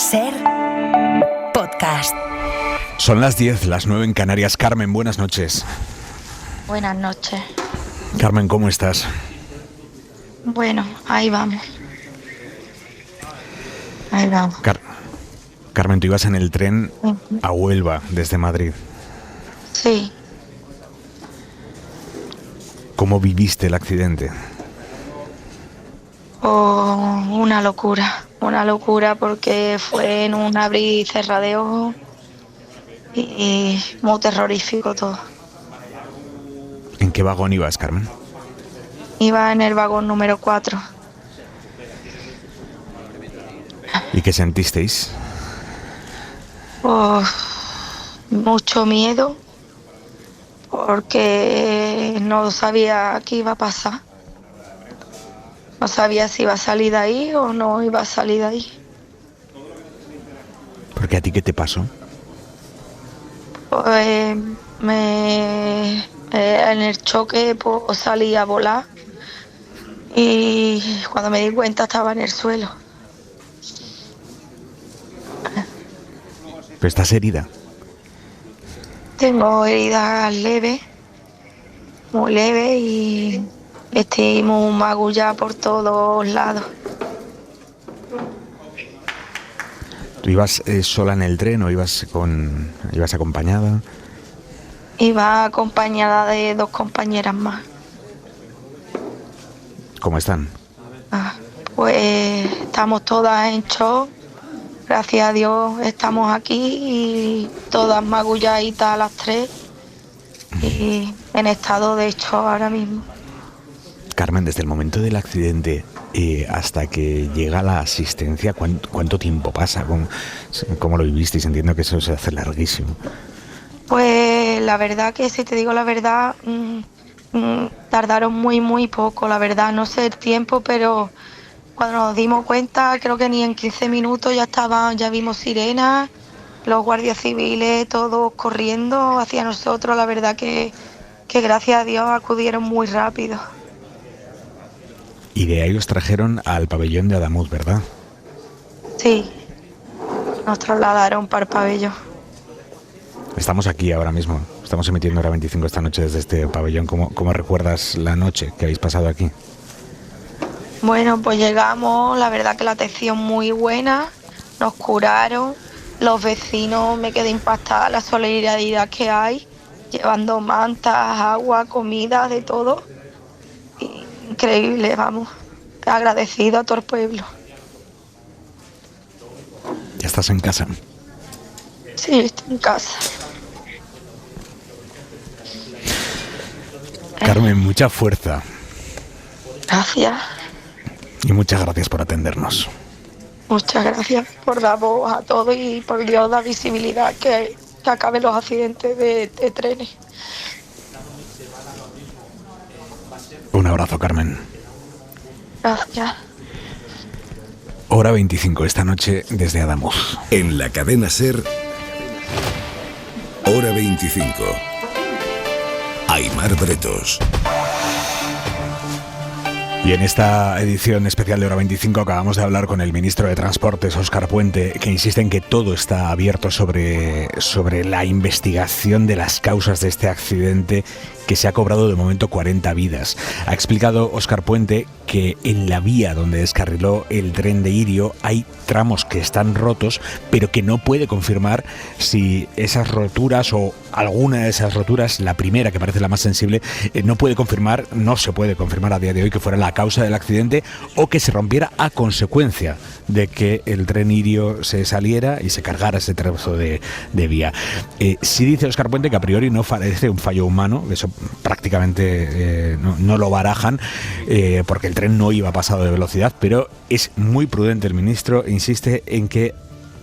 Ser podcast. Son las 10, las 9 en Canarias. Carmen, buenas noches. Buenas noches. Carmen, ¿cómo estás? Bueno, ahí vamos. Ahí vamos. Carmen, tú ibas en el tren a Huelva desde Madrid. Sí. ¿Cómo viviste el accidente? Oh, una locura porque fue en un abrir y cerrar de ojos y muy terrorífico todo. ¿En qué vagón ibas, Carmen? Iba en el vagón número 4. ¿Y qué sentisteis? Oh, mucho miedo porque no sabía qué iba a pasar. No sabía si iba a salir de ahí o no iba a salir de ahí. ¿Porque a ti qué te pasó? Pues en el choque pues, salí a volar y cuando me di cuenta estaba en el suelo. ¿Pero estás herida? Tengo heridas leves, muy leves y estoy muy magullada por todos lados. ¿Tú ibas sola en el tren o ibas acompañada? Iba acompañada de 2 compañeras más. ¿Cómo están? Pues estamos todas en shock. Gracias a Dios estamos aquí y todas magulladitas a las 3 y en estado de shock ahora mismo. Carmen, desde el momento del accidente hasta que llega la asistencia, ¿cuánto tiempo pasa? ¿Cómo lo vivisteis? Entiendo que eso se hace larguísimo. Pues la verdad que si te digo la verdad, tardaron muy poco, la verdad, no sé el tiempo, pero cuando nos dimos cuenta, creo que ni en 15 minutos ya vimos sirenas, los guardias civiles, todos corriendo hacia nosotros, la verdad que gracias a Dios acudieron muy rápido. Y de ahí os trajeron al pabellón de Adamuz, ¿verdad? Sí, nos trasladaron para el pabellón. Estamos aquí ahora mismo, estamos emitiendo Hora 25 esta noche desde este pabellón. ¿Cómo recuerdas la noche que habéis pasado aquí? Bueno, pues llegamos, la verdad que la atención muy buena, nos curaron, los vecinos, me quedé impactada, la solidaridad que hay, llevando mantas, agua, comida, de todo. Increíble, vamos, agradecido a todo el pueblo. ¿Ya estás en casa? Sí, estoy en casa. Carmen, mucha fuerza. Gracias. Y muchas gracias por atendernos. Muchas gracias por dar voz a todo y por Dios dar visibilidad que acaben los accidentes de trenes. Un abrazo, Carmen. Gracias. Hora 25 esta noche desde Adamuz. En la cadena SER, Hora 25. Aimar Bretos. Y en esta edición especial de Hora 25 acabamos de hablar con el ministro de Transportes, Óscar Puente, que insiste en que todo está abierto sobre la investigación de las causas de este accidente que se ha cobrado de momento 40 vidas. Ha explicado Óscar Puente que en la vía donde descarriló el tren de Irio hay tramos que están rotos, pero que no puede confirmar si esas roturas o alguna de esas roturas, la primera que parece la más sensible, no se puede confirmar a día de hoy que fuera la causa del accidente o que se rompiera a consecuencia de que el tren Irio se saliera y se cargara ese trozo de vía. Sí dice Óscar Puente que a priori no parece un fallo humano, eso prácticamente no lo barajan, porque el tren no iba pasado de velocidad, pero es muy prudente el ministro, insiste en que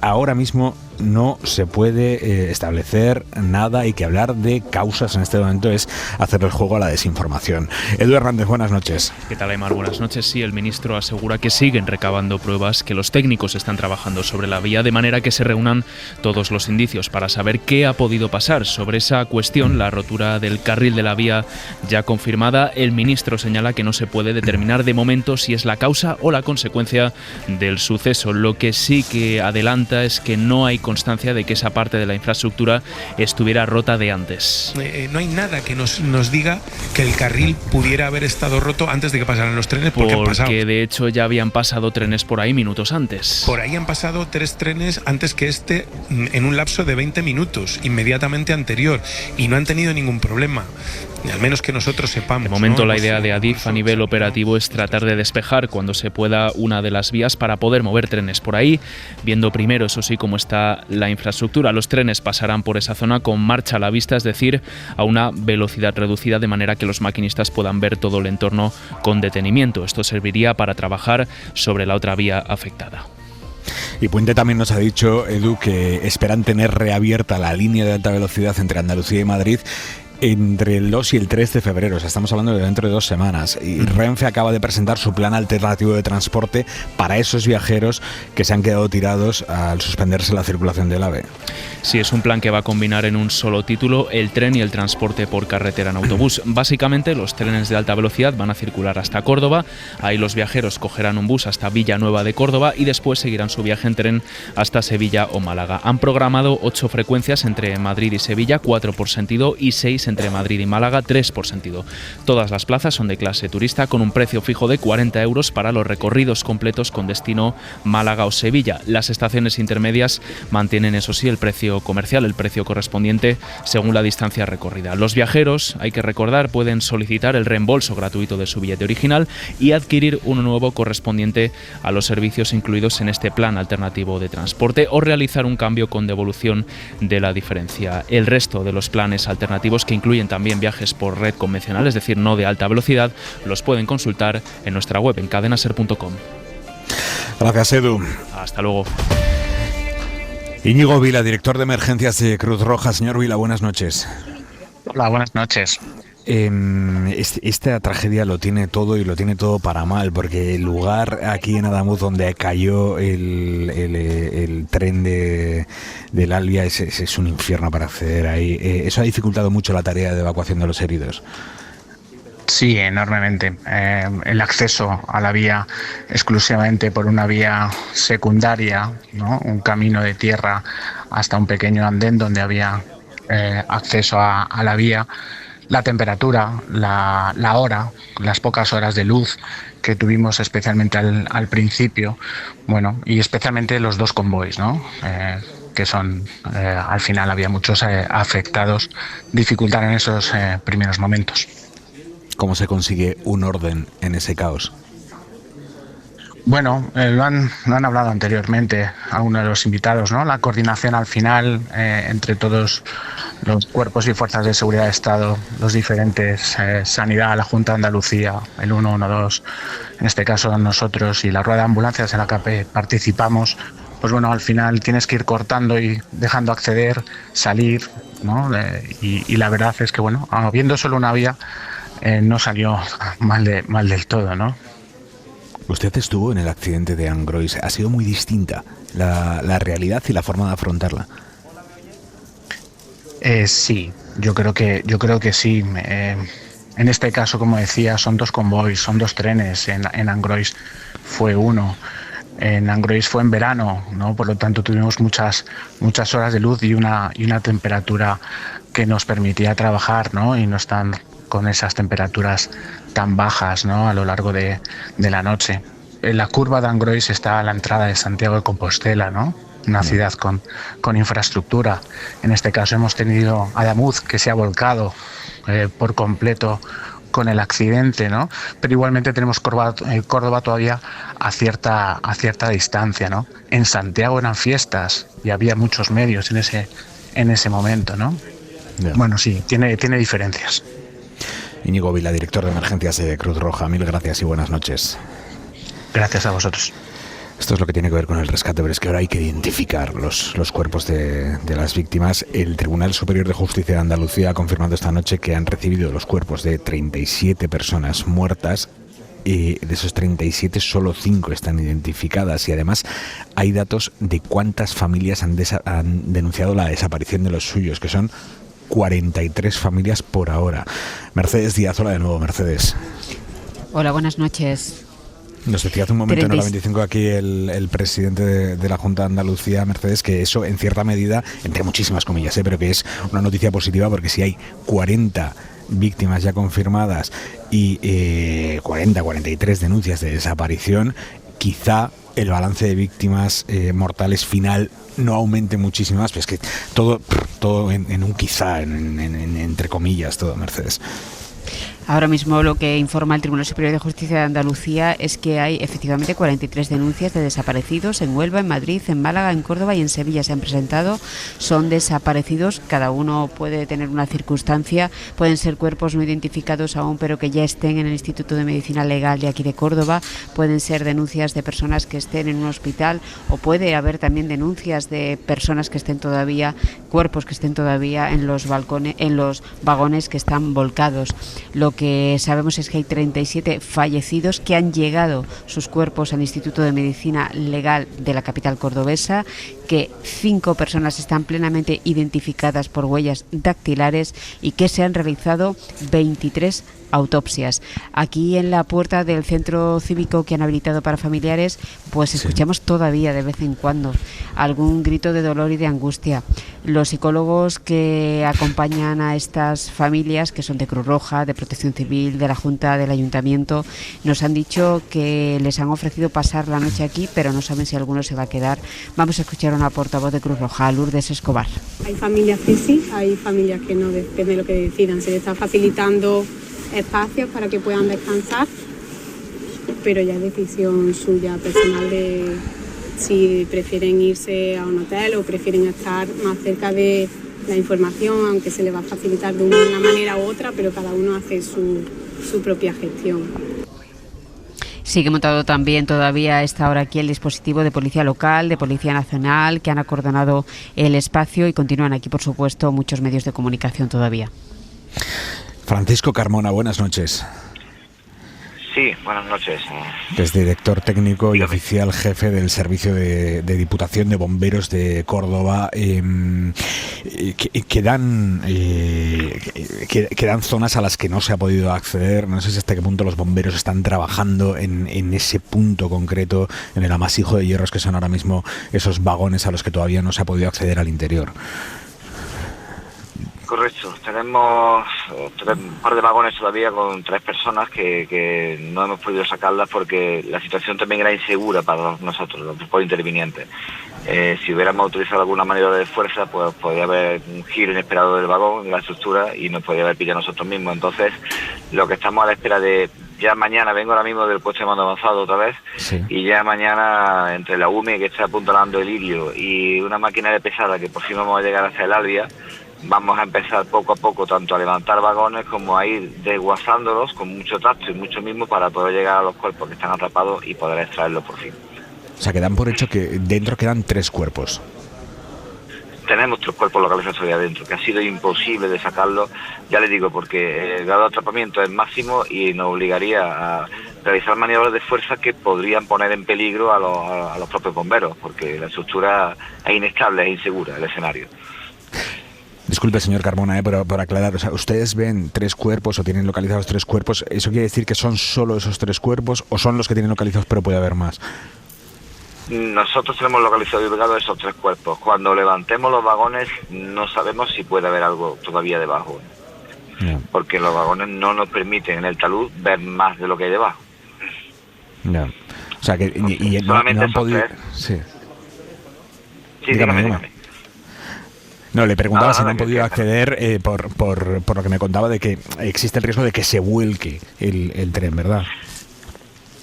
ahora mismo no se puede establecer nada y que hablar de causas en este momento es hacer el juego a la desinformación. Edu Hernández, buenas noches. ¿Qué tal, Aymar? Buenas noches. Sí, el ministro asegura que siguen recabando pruebas, que los técnicos están trabajando sobre la vía de manera que se reúnan todos los indicios para saber qué ha podido pasar. Sobre esa cuestión, la rotura del carril de la vía ya confirmada, el ministro señala que no se puede determinar de momento si es la causa o la consecuencia del suceso. Lo que sí que adelanta es que no hay constancia de que esa parte de la infraestructura estuviera rota de antes. No hay nada que nos diga que el carril pudiera haber estado roto antes de que pasaran los trenes, porque de hecho ya habían pasado trenes por ahí minutos antes. Por ahí han pasado 3 trenes antes que este en un lapso de 20 minutos, inmediatamente anterior, y no han tenido ningún problema. Al menos que nosotros sepamos. De momento, la idea de Adif a nivel operativo es tratar de despejar cuando se pueda una de las vías para poder mover trenes por ahí, viendo primero, eso sí, cómo está la infraestructura. Los trenes pasarán por esa zona con marcha a la vista, es decir, a una velocidad reducida, de manera que los maquinistas puedan ver todo el entorno con detenimiento. Esto serviría para trabajar sobre la otra vía afectada. Y Puente también nos ha dicho, Edu, que esperan tener reabierta la línea de alta velocidad entre Andalucía y Madrid entre el 2 y el 3 de febrero, o sea, estamos hablando de dentro de 2 semanas. Y Renfe acaba de presentar su plan alternativo de transporte para esos viajeros que se han quedado tirados al suspenderse la circulación del AVE. Sí, es un plan que va a combinar en un solo título el tren y el transporte por carretera en autobús. Básicamente, los trenes de alta velocidad van a circular hasta Córdoba, ahí los viajeros cogerán un bus hasta Villanueva de Córdoba y después seguirán su viaje en tren hasta Sevilla o Málaga. Han programado 8 frecuencias entre Madrid y Sevilla, 4 por sentido, y 6 entre Madrid y Málaga, 3 por sentido. Todas las plazas son de clase turista, con un precio fijo de 40 euros para los recorridos completos con destino Málaga o Sevilla. Las estaciones intermedias mantienen, eso sí, el precio comercial, el precio correspondiente según la distancia recorrida. Los viajeros, hay que recordar, pueden solicitar el reembolso gratuito de su billete original y adquirir uno nuevo correspondiente a los servicios incluidos en este plan alternativo de transporte, o realizar un cambio con devolución de la diferencia. El resto de los planes alternativos, que incluyen también viajes por red convencional, es decir, no de alta velocidad, los pueden consultar en nuestra web en cadenaser.com. Gracias, Edu. Hasta luego. Íñigo Vila, director de emergencias de Cruz Roja. Señor Vila, buenas noches. Hola, buenas noches. Esta tragedia lo tiene todo, y lo tiene todo para mal, porque el lugar aquí en Adamuz donde cayó el tren del Alvia es un infierno para acceder ahí. ¿Eso ha dificultado mucho la tarea de evacuación de los heridos? Sí, enormemente. El acceso a la vía exclusivamente por una vía secundaria, ¿no? Un camino de tierra hasta un pequeño andén donde había acceso a la vía. La temperatura, la hora, las pocas horas de luz que tuvimos especialmente al principio, bueno, y especialmente los 2 convoys, ¿no? Que son, al final había muchos afectados, dificultaron esos primeros momentos. ¿Cómo se consigue un orden en ese caos? Bueno, lo han hablado anteriormente algunos de los invitados, ¿no? La coordinación al final entre todos los cuerpos y fuerzas de seguridad de Estado, los diferentes, Sanidad, la Junta de Andalucía, el 112, en este caso nosotros, y la rueda de ambulancias en la que participamos. Pues bueno, al final tienes que ir cortando y dejando acceder, salir, ¿no? Y la verdad es que, bueno, habiendo solo una vía, no salió mal del todo, ¿no? Usted estuvo en el accidente de Angrois. ¿Ha sido muy distinta la realidad y la forma de afrontarla? Sí, yo creo que sí. En este caso, como decía, son 2 convoys, son 2 trenes. En Angrois fue uno. En Angrois fue en verano, ¿no? Por lo tanto tuvimos muchas horas de luz y una temperatura que nos permitía trabajar, ¿no? Y no están con esas temperaturas tan bajas, ¿no? A lo largo de la noche. La curva de Angrois está a la entrada de Santiago de Compostela, ¿no? Una ciudad con infraestructura. En este caso hemos tenido Adamuz, que se ha volcado por completo con el accidente, ¿no? Pero igualmente tenemos Córdoba todavía a cierta distancia, ¿no? En Santiago eran fiestas y había muchos medios en ese momento, ¿no? Yeah. Bueno, sí, tiene diferencias. Íñigo Vila, director de emergencias de Cruz Roja, mil gracias y buenas noches. Gracias a vosotros. Esto es lo que tiene que ver con el rescate, pero es que ahora hay que identificar los cuerpos de las víctimas. El Tribunal Superior de Justicia de Andalucía ha confirmado esta noche que han recibido los cuerpos de 37 personas muertas. Y de esos 37, solo 5 están identificadas, y además hay datos de cuántas familias han denunciado la desaparición de los suyos, que son 43 familias por ahora. Mercedes Díaz, hola de nuevo, Mercedes. Hola, buenas noches. Nos decía hace un momento en Hora 25 aquí el presidente de la Junta de Andalucía, Mercedes, que eso en cierta medida, entre muchísimas comillas, pero que es una noticia positiva, porque si hay 40 víctimas ya confirmadas y 43 denuncias de desaparición, quizá el balance de víctimas mortales final no aumente muchísimo más. Pero es que todo en un quizá, entre comillas, todo, Mercedes. Ahora mismo lo que informa el Tribunal Superior de Justicia de Andalucía es que hay efectivamente 43 denuncias de desaparecidos en Huelva, en Madrid, en Málaga, en Córdoba y en Sevilla. Se han presentado, son desaparecidos, cada uno puede tener una circunstancia, pueden ser cuerpos no identificados aún pero que ya estén en el Instituto de Medicina Legal de aquí de Córdoba, pueden ser denuncias de personas que estén en un hospital, o puede haber también denuncias de personas que estén todavía, cuerpos que estén todavía en los balcones, en los vagones que están volcados. Lo que sabemos es que hay 37 fallecidos que han llegado sus cuerpos al Instituto de Medicina Legal de la capital cordobesa, que 5 personas están plenamente identificadas por huellas dactilares y que se han realizado 23 autopsias. Aquí en la puerta del centro cívico que han habilitado para familiares, pues escuchamos todavía de vez en cuando algún grito de dolor y de angustia. Los psicólogos que acompañan a estas familias, que son de Cruz Roja, de Protección Civil, de la Junta del Ayuntamiento, nos han dicho que les han ofrecido pasar la noche aquí, pero no saben si alguno se va a quedar. Vamos a escuchar a una portavoz de Cruz Roja, Lourdes Escobar. Hay familias que sí, hay familias que no, depende de lo que decidan. Se les está facilitando espacios para que puedan descansar, pero ya es decisión suya personal de si prefieren irse a un hotel o prefieren estar más cerca de la información, aunque se les va a facilitar de una manera u otra, pero cada uno hace su propia gestión. Sigue montado también todavía a esta hora aquí el dispositivo de Policía Local, de Policía Nacional, que han acordonado el espacio, y continúan aquí, por supuesto, muchos medios de comunicación todavía. Francisco Carmona, buenas noches. Sí, buenas noches. Es director técnico y oficial jefe del Servicio de Diputación de Bomberos de Córdoba. Quedan zonas a las que no se ha podido acceder. No sé hasta qué punto los bomberos están trabajando en ese punto concreto, en el amasijo de hierros que son ahora mismo esos vagones a los que todavía no se ha podido acceder al interior. Correcto, tenemos un par de vagones todavía con 3 personas que no hemos podido sacarlas porque la situación también era insegura para nosotros, los grupos intervinientes. Si hubiéramos utilizado alguna maniobra de fuerza, pues podría haber un giro inesperado del vagón, de la estructura, y nos podría haber pillado nosotros mismos. Entonces, lo que estamos a la espera de... Ya mañana vengo ahora mismo del puesto de mando avanzado otra vez, sí. Y ya mañana, entre la UME que está apuntalando el Irio y una maquinaria pesada que por fin vamos a llegar hasta el Albia, vamos a empezar poco a poco tanto a levantar vagones como a ir desguazándolos con mucho tacto y mucho mismo para poder llegar a los cuerpos que están atrapados y poder extraerlos por fin. O sea, que dan por hecho que dentro quedan 3 cuerpos. Tenemos 3 cuerpos localizados todavía adentro, que ha sido imposible de sacarlos, ya les digo, porque el grado de atrapamiento es máximo y nos obligaría a realizar maniobras de fuerza que podrían poner en peligro a los propios bomberos, porque la estructura es inestable, es insegura, el escenario. Disculpe, señor Carmona, pero por aclarar, o sea, ¿ustedes ven 3 cuerpos o tienen localizados 3 cuerpos? ¿Eso quiere decir que son solo esos 3 cuerpos o son los que tienen localizados pero puede haber más? Nosotros tenemos localizado y ubicado esos 3 cuerpos. Cuando levantemos los vagones no sabemos si puede haber algo todavía debajo. No. Porque los vagones no nos permiten en el talud ver más de lo que hay debajo. No. O sea que no han podido... Sí. Sí, dígame. No, le preguntaba si no han podido acceder por lo que me contaba de que existe el riesgo de que se vuelque el tren, ¿verdad?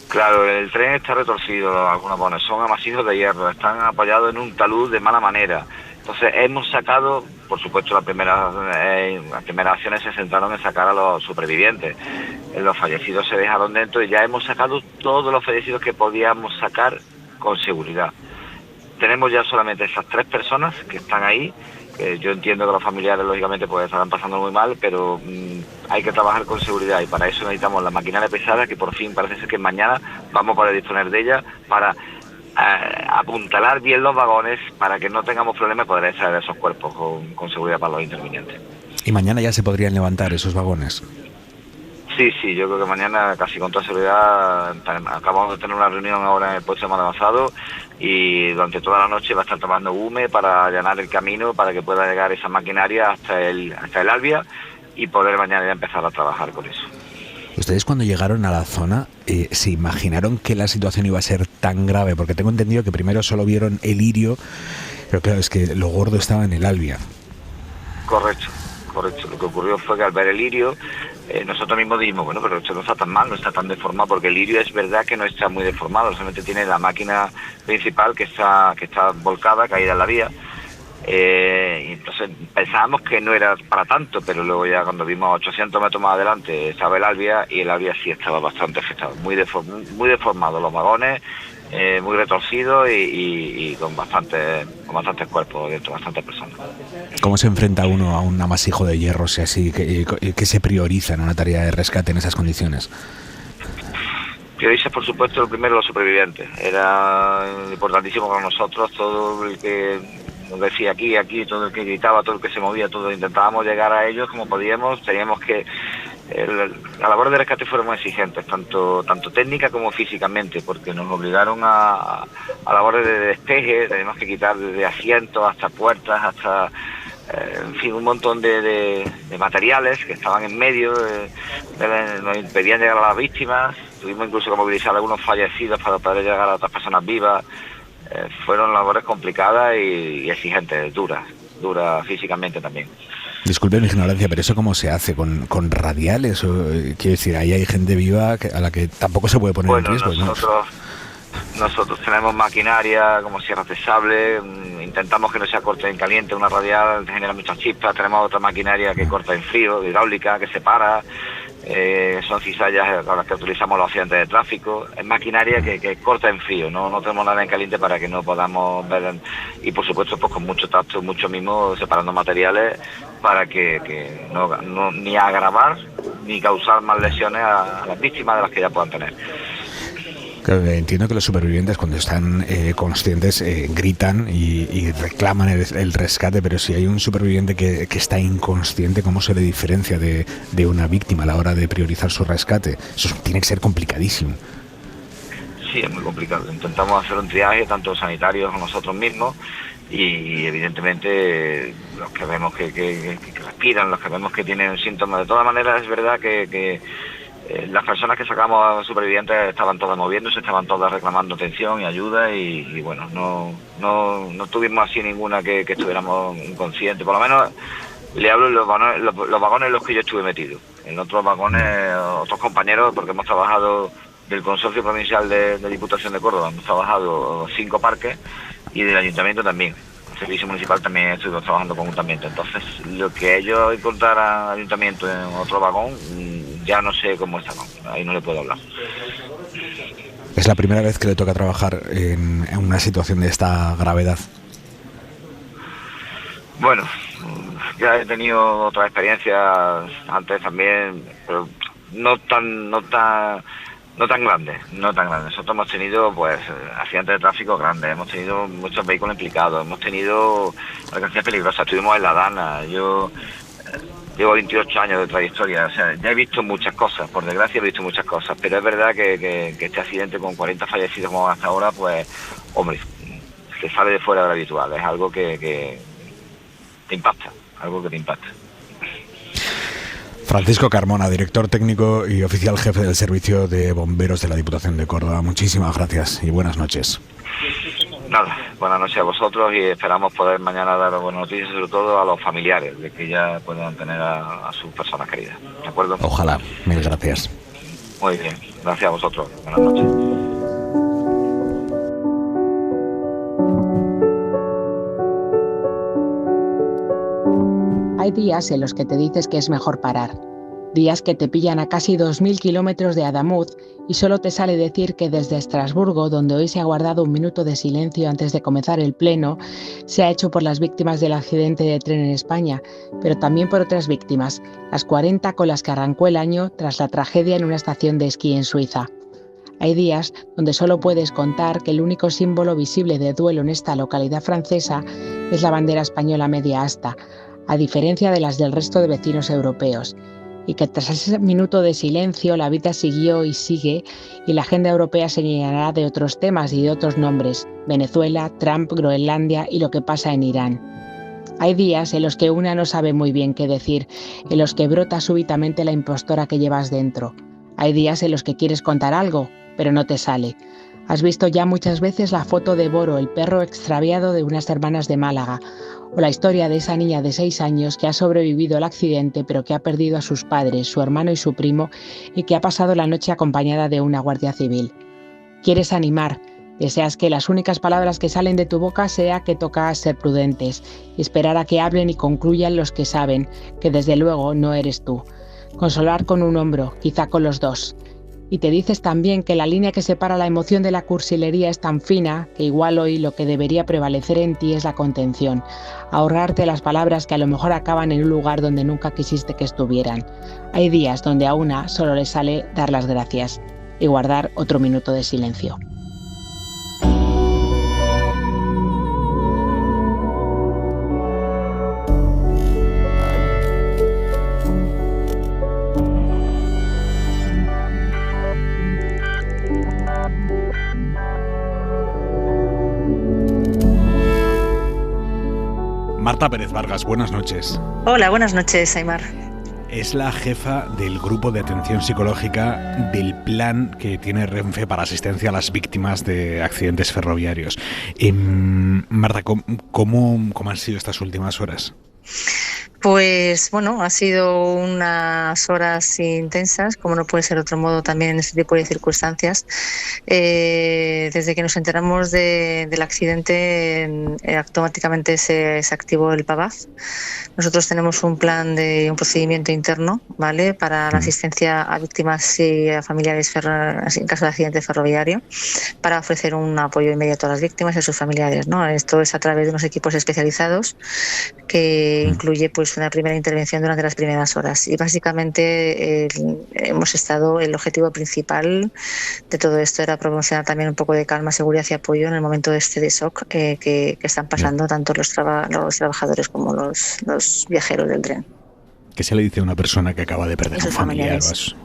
Claro, el tren está retorcido, algunos vagones son amasijos de hierro, están apoyados en un talud de mala manera. Entonces hemos sacado, por supuesto, las primeras acciones se centraron en sacar a los supervivientes. Los fallecidos se dejaron dentro y ya hemos sacado todos los fallecidos que podíamos sacar con seguridad. Tenemos ya solamente esas 3 personas que están ahí. Yo entiendo que los familiares lógicamente pues estarán pasando muy mal, pero hay que trabajar con seguridad y para eso necesitamos la maquinaria pesada, que por fin parece ser que mañana vamos a poder disponer de ella para apuntalar bien los vagones para que no tengamos problemas y poder extraer esos cuerpos con seguridad para los intervinientes. ¿Y mañana ya se podrían levantar esos vagones? Sí, yo creo que mañana casi con toda seguridad. Acabamos de tener una reunión ahora en el puesto de mando avanzado y durante toda la noche va a estar tomando hume para allanar el camino para que pueda llegar esa maquinaria hasta el Albia y poder mañana ya empezar a trabajar con eso. ¿Ustedes cuando llegaron a la zona se imaginaron que la situación iba a ser tan grave? Porque tengo entendido que primero solo vieron el Lirio, pero claro, es que lo gordo estaba en el Albia. Correcto. Lo que ocurrió fue que al ver el Lirio, nosotros mismos dijimos, bueno, pero esto no está tan mal, no está tan deformado, porque el Lirio es verdad que no está muy deformado, solamente tiene la máquina principal que está volcada, caída en la vía. Y entonces pensábamos que no era para tanto, pero luego ya cuando vimos 800 metros más adelante estaba el Albia y el Albia sí estaba bastante afectado, muy deformado los vagones, muy retorcidos y con bastantes cuerpos dentro, bastantes personas. ¿Cómo se enfrenta uno a un amasijo de hierro si así que se prioriza en una tarea de rescate en esas condiciones? Prioriza, por supuesto, lo primero los supervivientes. Era importantísimo para nosotros todo el que nos decía aquí, todo el que gritaba, todo el que se movía, todo. Intentábamos llegar a ellos como podíamos. Teníamos que... la labor de rescate fueron muy exigentes, tanto técnica como físicamente, porque nos obligaron a labores de despeje. Teníamos que quitar desde asientos hasta puertas, hasta... en fin, un montón de materiales que estaban en medio, nos impedían llegar a las víctimas. Tuvimos incluso que movilizar a algunos fallecidos para poder llegar a otras personas vivas. Fueron labores complicadas y exigentes, duras físicamente también. Disculpe mi ignorancia, pero ¿eso cómo se hace? ¿Con radiales? Quiero decir, ahí hay gente viva a la que tampoco se puede poner en riesgo, Nosotros tenemos maquinaria como sierras de sable, intentamos que no sea corte en caliente, una radial genera muchas chispas, tenemos otra maquinaria que corta en frío, hidráulica, que separa, son cizallas con las que utilizamos los accidentes de tráfico, es maquinaria que corta en frío, no tenemos nada en caliente para que no podamos ver, y por supuesto pues con mucho tacto, mucho mimo, separando materiales para que no ni agravar ni causar más lesiones a las víctimas de las que ya puedan tener. Entiendo que los supervivientes cuando están conscientes gritan y reclaman el rescate, pero si hay un superviviente que está inconsciente, ¿cómo se le diferencia de una víctima a la hora de priorizar su rescate? Eso tiene que ser complicadísimo. Sí, es muy complicado. Intentamos hacer un triaje, tanto sanitarios como nosotros mismos, y evidentemente los que vemos que respiran, los que vemos que tienen síntomas. De todas maneras, es verdad que las personas que sacamos a supervivientes estaban todas moviéndose, estaban todas reclamando atención y ayuda y bueno, no tuvimos así ninguna que estuviéramos inconscientes. Por lo menos le hablo de los vagones en los que yo estuve metido. En otros vagones, otros compañeros, porque hemos trabajado del Consorcio Provincial de Diputación de Córdoba, hemos trabajado 5 parques y del Ayuntamiento también. El Servicio Municipal también estuvimos trabajando conjuntamente. Entonces, lo que ellos encontraran al Ayuntamiento en otro vagón, ya no sé cómo está, ahí no le puedo hablar. ¿Es la primera vez que le toca trabajar en una situación de esta gravedad? Bueno, ya he tenido otras experiencias antes también, pero no tan grandes. Nosotros hemos tenido pues accidentes de tráfico grandes, hemos tenido muchos vehículos implicados, hemos tenido mercancías peligrosas, estuvimos en La Dana, yo llevo 28 años de trayectoria, o sea, ya he visto muchas cosas, por desgracia he visto muchas cosas, pero es verdad que este accidente con 40 fallecidos como hasta ahora, pues, hombre, se sale de fuera de lo habitual, es algo que te impacta, Francisco Carmona, director técnico y oficial jefe del Servicio de Bomberos de la Diputación de Córdoba. Muchísimas gracias y buenas noches. Nada, buenas noches a vosotros y esperamos poder mañana dar buenas noticias, sobre todo a los familiares, de que ya puedan tener a sus personas queridas. ¿De acuerdo? Ojalá. Mil gracias. Muy bien. Gracias a vosotros. Buenas noches. Hay días en los que te dices que es mejor parar, Días que te pillan a casi 2.000 kilómetros de Adamuz y solo te sale decir que desde Estrasburgo, donde hoy se ha guardado un minuto de silencio antes de comenzar el pleno, se ha hecho por las víctimas del accidente de tren en España, pero también por otras víctimas, las 40 con las que arrancó el año tras la tragedia en una estación de esquí en Suiza. Hay días donde solo puedes contar que el único símbolo visible de duelo en esta localidad francesa es la bandera española media asta, a diferencia de las del resto de vecinos europeos, y que tras ese minuto de silencio la vida siguió y sigue y la agenda europea se llenará de otros temas y de otros nombres: Venezuela, Trump, Groenlandia y lo que pasa en Irán. Hay días en los que una no sabe muy bien qué decir, en los que brota súbitamente la impostora que llevas dentro. Hay días en los que quieres contar algo, pero no te sale. Has visto ya muchas veces la foto de Boro, el perro extraviado de unas hermanas de Málaga, o la historia de esa niña de 6 años que ha sobrevivido al accidente pero que ha perdido a sus padres, su hermano y su primo, y que ha pasado la noche acompañada de una guardia civil. Quieres animar, deseas que las únicas palabras que salen de tu boca sea que toca ser prudentes y esperar a que hablen y concluyan los que saben que desde luego no eres tú. Consolar con un hombro, quizá con los dos. Y te dices también que la línea que separa la emoción de la cursilería es tan fina que igual hoy lo que debería prevalecer en ti es la contención, ahorrarte las palabras que a lo mejor acaban en un lugar donde nunca quisiste que estuvieran. Hay días donde a una solo le sale dar las gracias y guardar otro minuto de silencio. Marta Pérez Vargas, buenas noches. Hola, buenas noches, Aimar. Es la jefa del grupo de atención psicológica del plan que tiene Renfe para asistencia a las víctimas de accidentes ferroviarios. Marta, ¿cómo han sido estas últimas horas? Pues bueno, ha sido unas horas intensas, como no puede ser de otro modo también en este tipo de circunstancias. Desde que nos enteramos del accidente, automáticamente se activó el PAVAF. Nosotros tenemos un procedimiento interno, ¿vale?, para la asistencia a víctimas y a familiares en caso de accidente ferroviario, para ofrecer un apoyo inmediato a las víctimas y a sus familiares, ¿no? Esto es a través de unos equipos especializados que incluye pues una primera intervención durante las primeras horas, y básicamente el objetivo principal de todo esto era proporcionar también un poco de calma, seguridad y apoyo en el momento de shock que están pasando tanto los trabajadores como los viajeros del tren. ¿Qué se le dice a una persona que acaba de perder a un familiar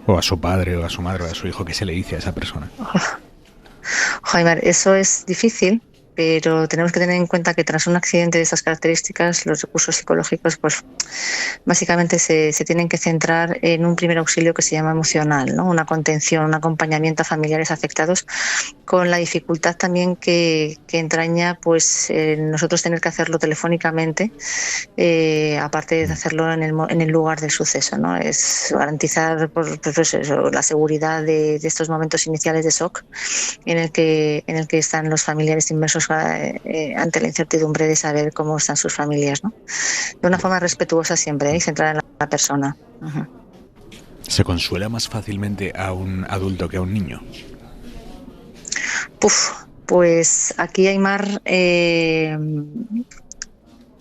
o a su padre o a su madre o a su hijo? ¿Qué se le dice a esa persona? Jaime, eso es difícil, pero tenemos que tener en cuenta que tras un accidente de estas características, los recursos psicológicos pues básicamente se tienen que centrar en un primer auxilio que se llama emocional, ¿no? Una contención, un acompañamiento a familiares afectados, con la dificultad también que entraña pues nosotros tener que hacerlo telefónicamente, aparte de hacerlo en el lugar del suceso, ¿no? Es garantizar la seguridad de estos momentos iniciales de shock en el que están los familiares inmersos ante la incertidumbre de saber cómo están sus familias, ¿no? De una forma respetuosa siempre, y centrada en la persona. Uh-huh. ¿Se consuela más fácilmente a un adulto que a un niño? Pues aquí, Aimar, te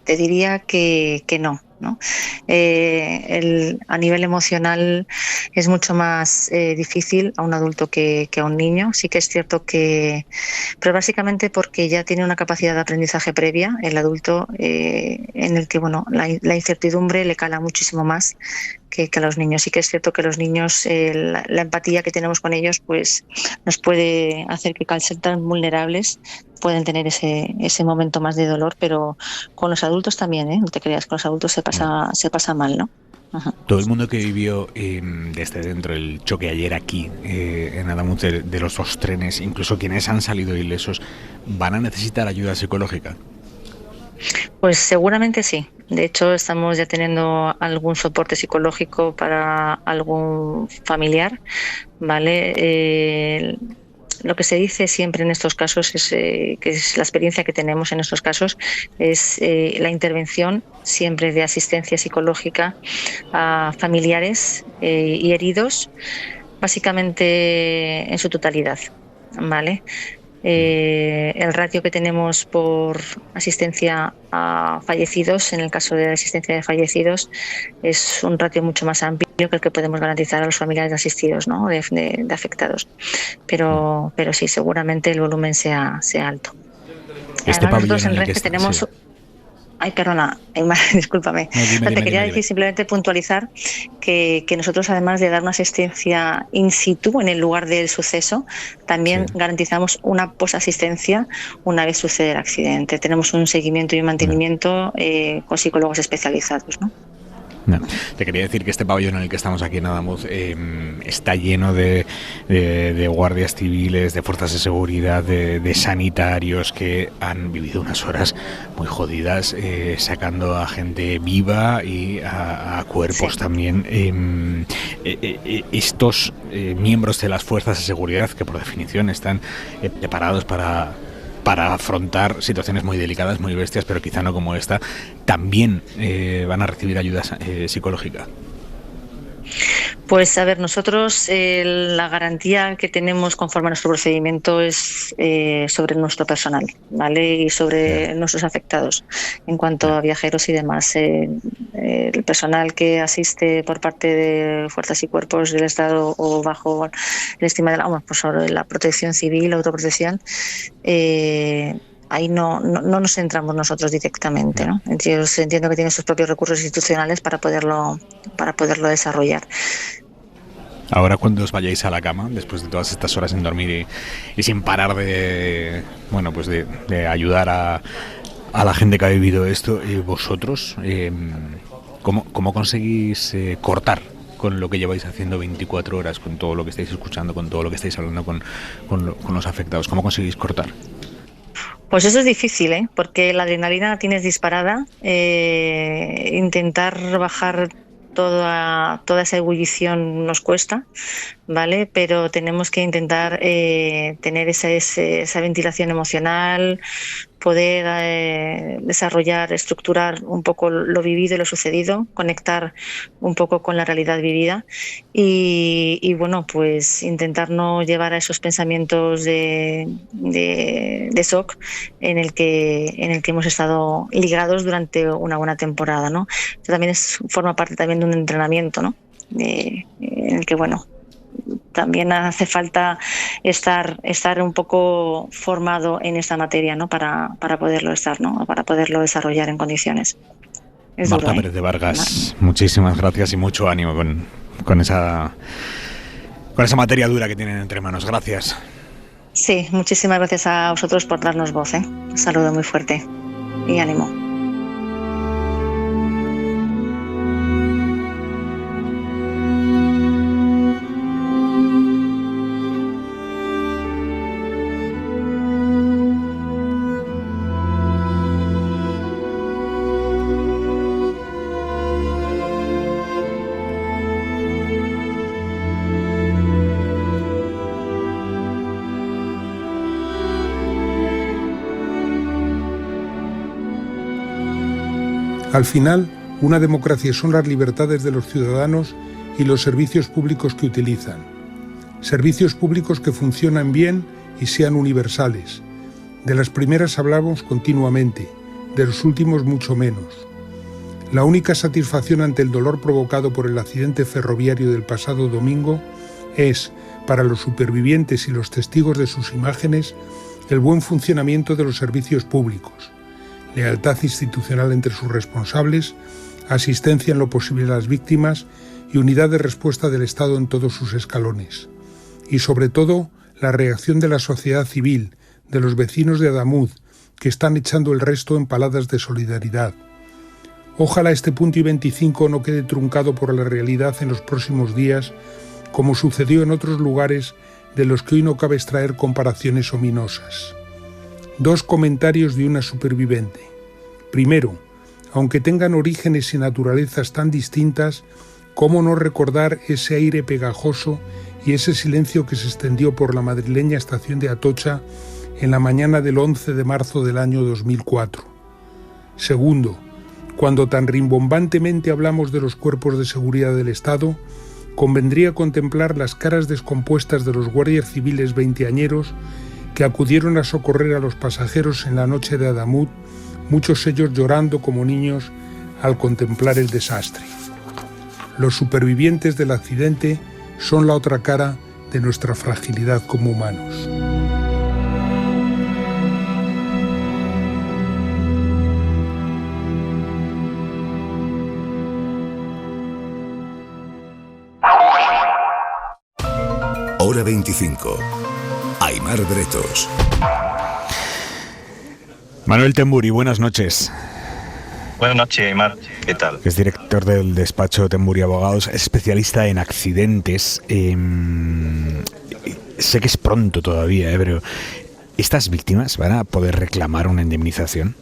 diría que no. ¿no? A nivel emocional es mucho más difícil a un adulto que a un niño. Sí que es cierto pero básicamente porque ya tiene una capacidad de aprendizaje previa el adulto, en el que la incertidumbre le cala muchísimo más que a los niños. Sí que es cierto que los niños, la empatía que tenemos con ellos pues nos puede hacer que, al ser tan vulnerables, pueden tener ese momento más de dolor, pero con los adultos también, no te creas, con los adultos se pasa mal, ¿no? Ajá. Todo el mundo que vivió desde dentro el choque ayer aquí en Adamuz de los dos trenes, incluso quienes han salido ilesos, ¿van a necesitar ayuda psicológica? Pues seguramente sí. De hecho, estamos ya teniendo algún soporte psicológico para algún familiar, ¿vale? lo que se dice siempre en estos casos es que es la experiencia que tenemos en estos casos es la intervención siempre de asistencia psicológica a familiares y heridos, básicamente en su totalidad, ¿vale? El ratio que tenemos por asistencia a fallecidos, en el caso de la asistencia de fallecidos, es un ratio mucho más amplio que el que podemos garantizar a los familiares asistidos, ¿no? de afectados. Pero sí, seguramente el volumen sea alto. Además, nosotros en Renfe tenemos... Sí. Ay, perdona, discúlpame. No, te quería decir simplemente puntualizar que nosotros, además de dar una asistencia in situ en el lugar del suceso, también garantizamos una posasistencia una vez sucede el accidente. Tenemos un seguimiento y un mantenimiento con psicólogos especializados, ¿no? No, te quería decir que este pabellón en el que estamos aquí en Adamuz está lleno de guardias civiles, de fuerzas de seguridad, de sanitarios que han vivido unas horas muy jodidas, sacando a gente viva y a cuerpos también. Estos miembros de las fuerzas de seguridad, que por definición están preparados para afrontar situaciones muy delicadas, muy bestias, pero quizá no como esta, también van a recibir ayuda psicológica. Pues a ver, nosotros la garantía que tenemos conforme a nuestro procedimiento es sobre nuestro personal, ¿vale? Y sobre nuestros afectados. En cuanto a viajeros y demás, el personal que asiste por parte de fuerzas y cuerpos del Estado o bajo el estima de la protección civil, autoprotección, ahí no nos centramos nosotros directamente, ¿no? Ellos entiendo que tienen sus propios recursos institucionales para poderlo desarrollar. Ahora, cuando os vayáis a la cama, después de todas estas horas sin dormir y sin parar de ayudar a la gente que ha vivido esto, vosotros, ¿cómo conseguís cortar con lo que lleváis haciendo 24 horas, con todo lo que estáis escuchando, con todo lo que estáis hablando con los afectados? ¿Cómo conseguís cortar? Pues eso es difícil, porque la adrenalina la tienes disparada. Intentar bajar toda esa ebullición nos cuesta, ¿vale? Pero tenemos que intentar tener esa ventilación emocional, poder desarrollar, estructurar un poco lo vivido y lo sucedido, conectar un poco con la realidad vivida y bueno, pues intentar no llevar a esos pensamientos de shock en el que hemos estado ligados durante una buena temporada, ¿no? Esto también forma parte también de un entrenamiento, ¿no? En el que, bueno, también hace falta estar un poco formado en esta materia, ¿no? Para poderlo estar, ¿no? Para poderlo desarrollar en condiciones. Marta Pérez de Vargas, muchísimas gracias y mucho ánimo con esa materia dura que tienen entre manos. Gracias. Sí, muchísimas gracias a vosotros por darnos voz, ¿eh? Un saludo muy fuerte y ánimo. Al final, una democracia son las libertades de los ciudadanos y los servicios públicos que utilizan. Servicios públicos que funcionan bien y sean universales. De las primeras hablamos continuamente, de los últimos mucho menos. La única satisfacción ante el dolor provocado por el accidente ferroviario del pasado domingo es, para los supervivientes y los testigos de sus imágenes, el buen funcionamiento de los servicios públicos. Lealtad institucional entre sus responsables, asistencia en lo posible a las víctimas y unidad de respuesta del Estado en todos sus escalones. Y sobre todo, la reacción de la sociedad civil, de los vecinos de Adamuz, que están echando el resto en paladas de solidaridad. Ojalá este punto y 25 no quede truncado por la realidad en los próximos días, como sucedió en otros lugares de los que hoy no cabe extraer comparaciones ominosas. 2 comentarios de una superviviente. Primero, aunque tengan orígenes y naturalezas tan distintas, ¿Cómo no recordar ese aire pegajoso y ese silencio que se extendió por la madrileña estación de Atocha en la mañana del 11 de marzo del año 2004? Segundo, cuando tan rimbombantemente hablamos de los cuerpos de seguridad del Estado, convendría contemplar las caras descompuestas de los guardias civiles veinteañeros que acudieron a socorrer a los pasajeros en la noche de Adamut, muchos ellos llorando como niños al contemplar el desastre. Los supervivientes del accidente son la otra cara de nuestra fragilidad como humanos. Hora 25. Aimar Bretos. Manuel Temburi, buenas noches. Buenas noches, Aimar. ¿Qué tal? Es director del despacho Temburi Abogados, especialista en accidentes. Sé que es pronto todavía, pero ¿estas víctimas van a poder reclamar una indemnización?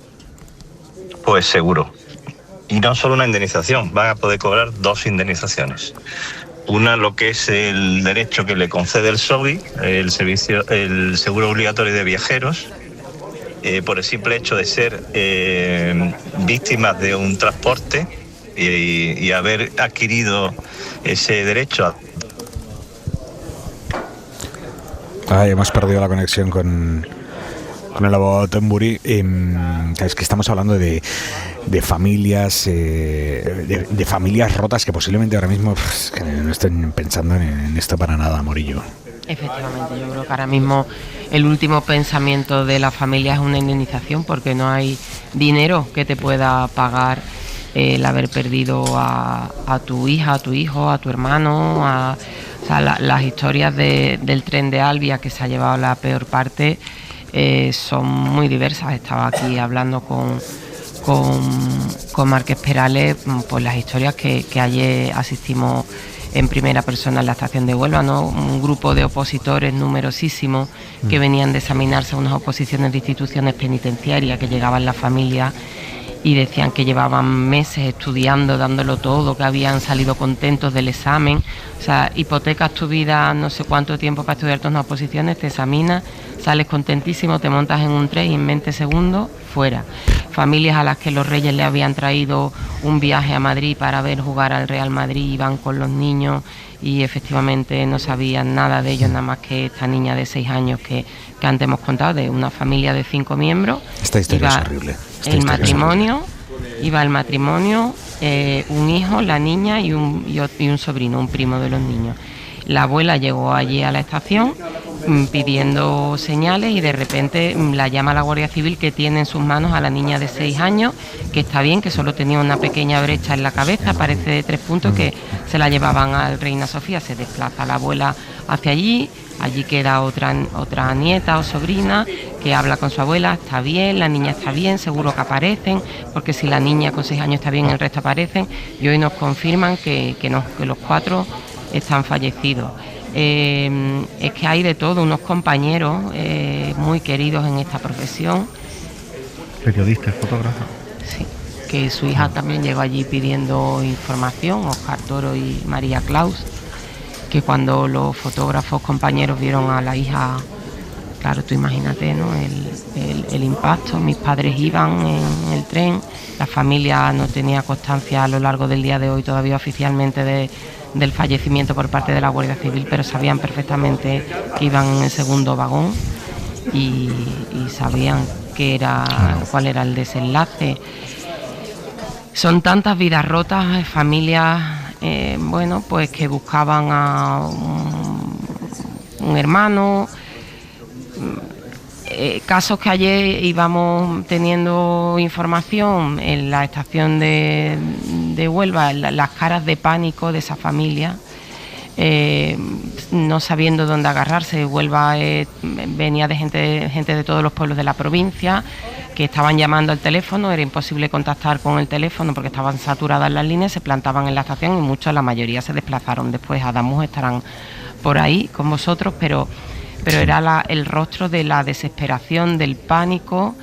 Pues seguro. Y no solo una indemnización, van a poder cobrar 2 indemnizaciones. Una, lo que es el derecho que le concede el SOVI, el seguro obligatorio de viajeros, por el simple hecho de ser víctimas de un transporte y haber adquirido ese derecho. Hemos perdido la conexión con el abogado Temburi. Es que estamos hablando de familias, de familias rotas que posiblemente ahora mismo que no estén pensando en esto para nada, Morillo. Efectivamente, yo creo que ahora mismo el último pensamiento de la familia es una indemnización, porque no hay dinero que te pueda pagar el haber perdido a tu hija, a tu hijo, a tu hermano. O sea, las historias del tren de Albia, que se ha llevado la peor parte, son muy diversas. Estaba aquí hablando con Márquez Perales, pues las historias que ayer asistimos en primera persona en la estación de Huelva, ¿no? Un grupo de opositores numerosísimos que venían de examinarse a unas oposiciones de instituciones penitenciarias, que llegaban las familias y decían que llevaban meses estudiando, dándolo todo, que habían salido contentos del examen. O sea, hipotecas tu vida no sé cuánto tiempo para estudiar todas unas oposiciones, te examinas, sales contentísimo, te montas en un tren y en 20 segundos fuera. Familias a las que los Reyes le habían traído un viaje a Madrid para ver jugar al Real Madrid, iban con los niños y efectivamente no sabían nada de ellos, nada más que esta niña de 6 años que antes hemos contado, de una familia de 5 miembros. Esta historia es horrible. El matrimonio, iba el matrimonio, un hijo, la niña y un sobrino, un primo de los niños. La abuela llegó allí a la estación pidiendo señales y de repente la llama la Guardia Civil, que tiene en sus manos a la niña de 6 años, que está bien, que solo tenía una pequeña brecha en la cabeza, parece de 3 puntos, que se la llevaban al Reina Sofía. Se desplaza la abuela hacia allí queda otra nieta o sobrina que habla con su abuela, está bien, la niña está bien, seguro que aparecen, porque si la niña con 6 años está bien, el resto aparecen, y hoy nos confirman que los 4 están fallecidos. Es que hay de todo, unos compañeros muy queridos en esta profesión. Periodistas, fotógrafos. Sí, que su hija también llegó allí pidiendo información, Oscar Toro y María Claus, que cuando los fotógrafos compañeros vieron a la hija, claro, tú imagínate, ¿no? El impacto. Mis padres iban en el tren, la familia no tenía constancia a lo largo del día de hoy todavía oficialmente del fallecimiento por parte de la Guardia Civil, pero sabían perfectamente que iban en el segundo vagón y sabían cuál era el desenlace. Son tantas vidas rotas, familias pues que buscaban a un hermano, casos que ayer íbamos teniendo información en la estación de Huelva, las caras de pánico de esa familia, no sabiendo dónde agarrarse. Huelva venía de gente de todos los pueblos de la provincia, que estaban llamando al teléfono, era imposible contactar con el teléfono porque estaban saturadas las líneas, se plantaban en la estación y muchos, la mayoría se desplazaron. Después Adamuz estarán por ahí con vosotros, pero era el rostro de la desesperación, del pánico,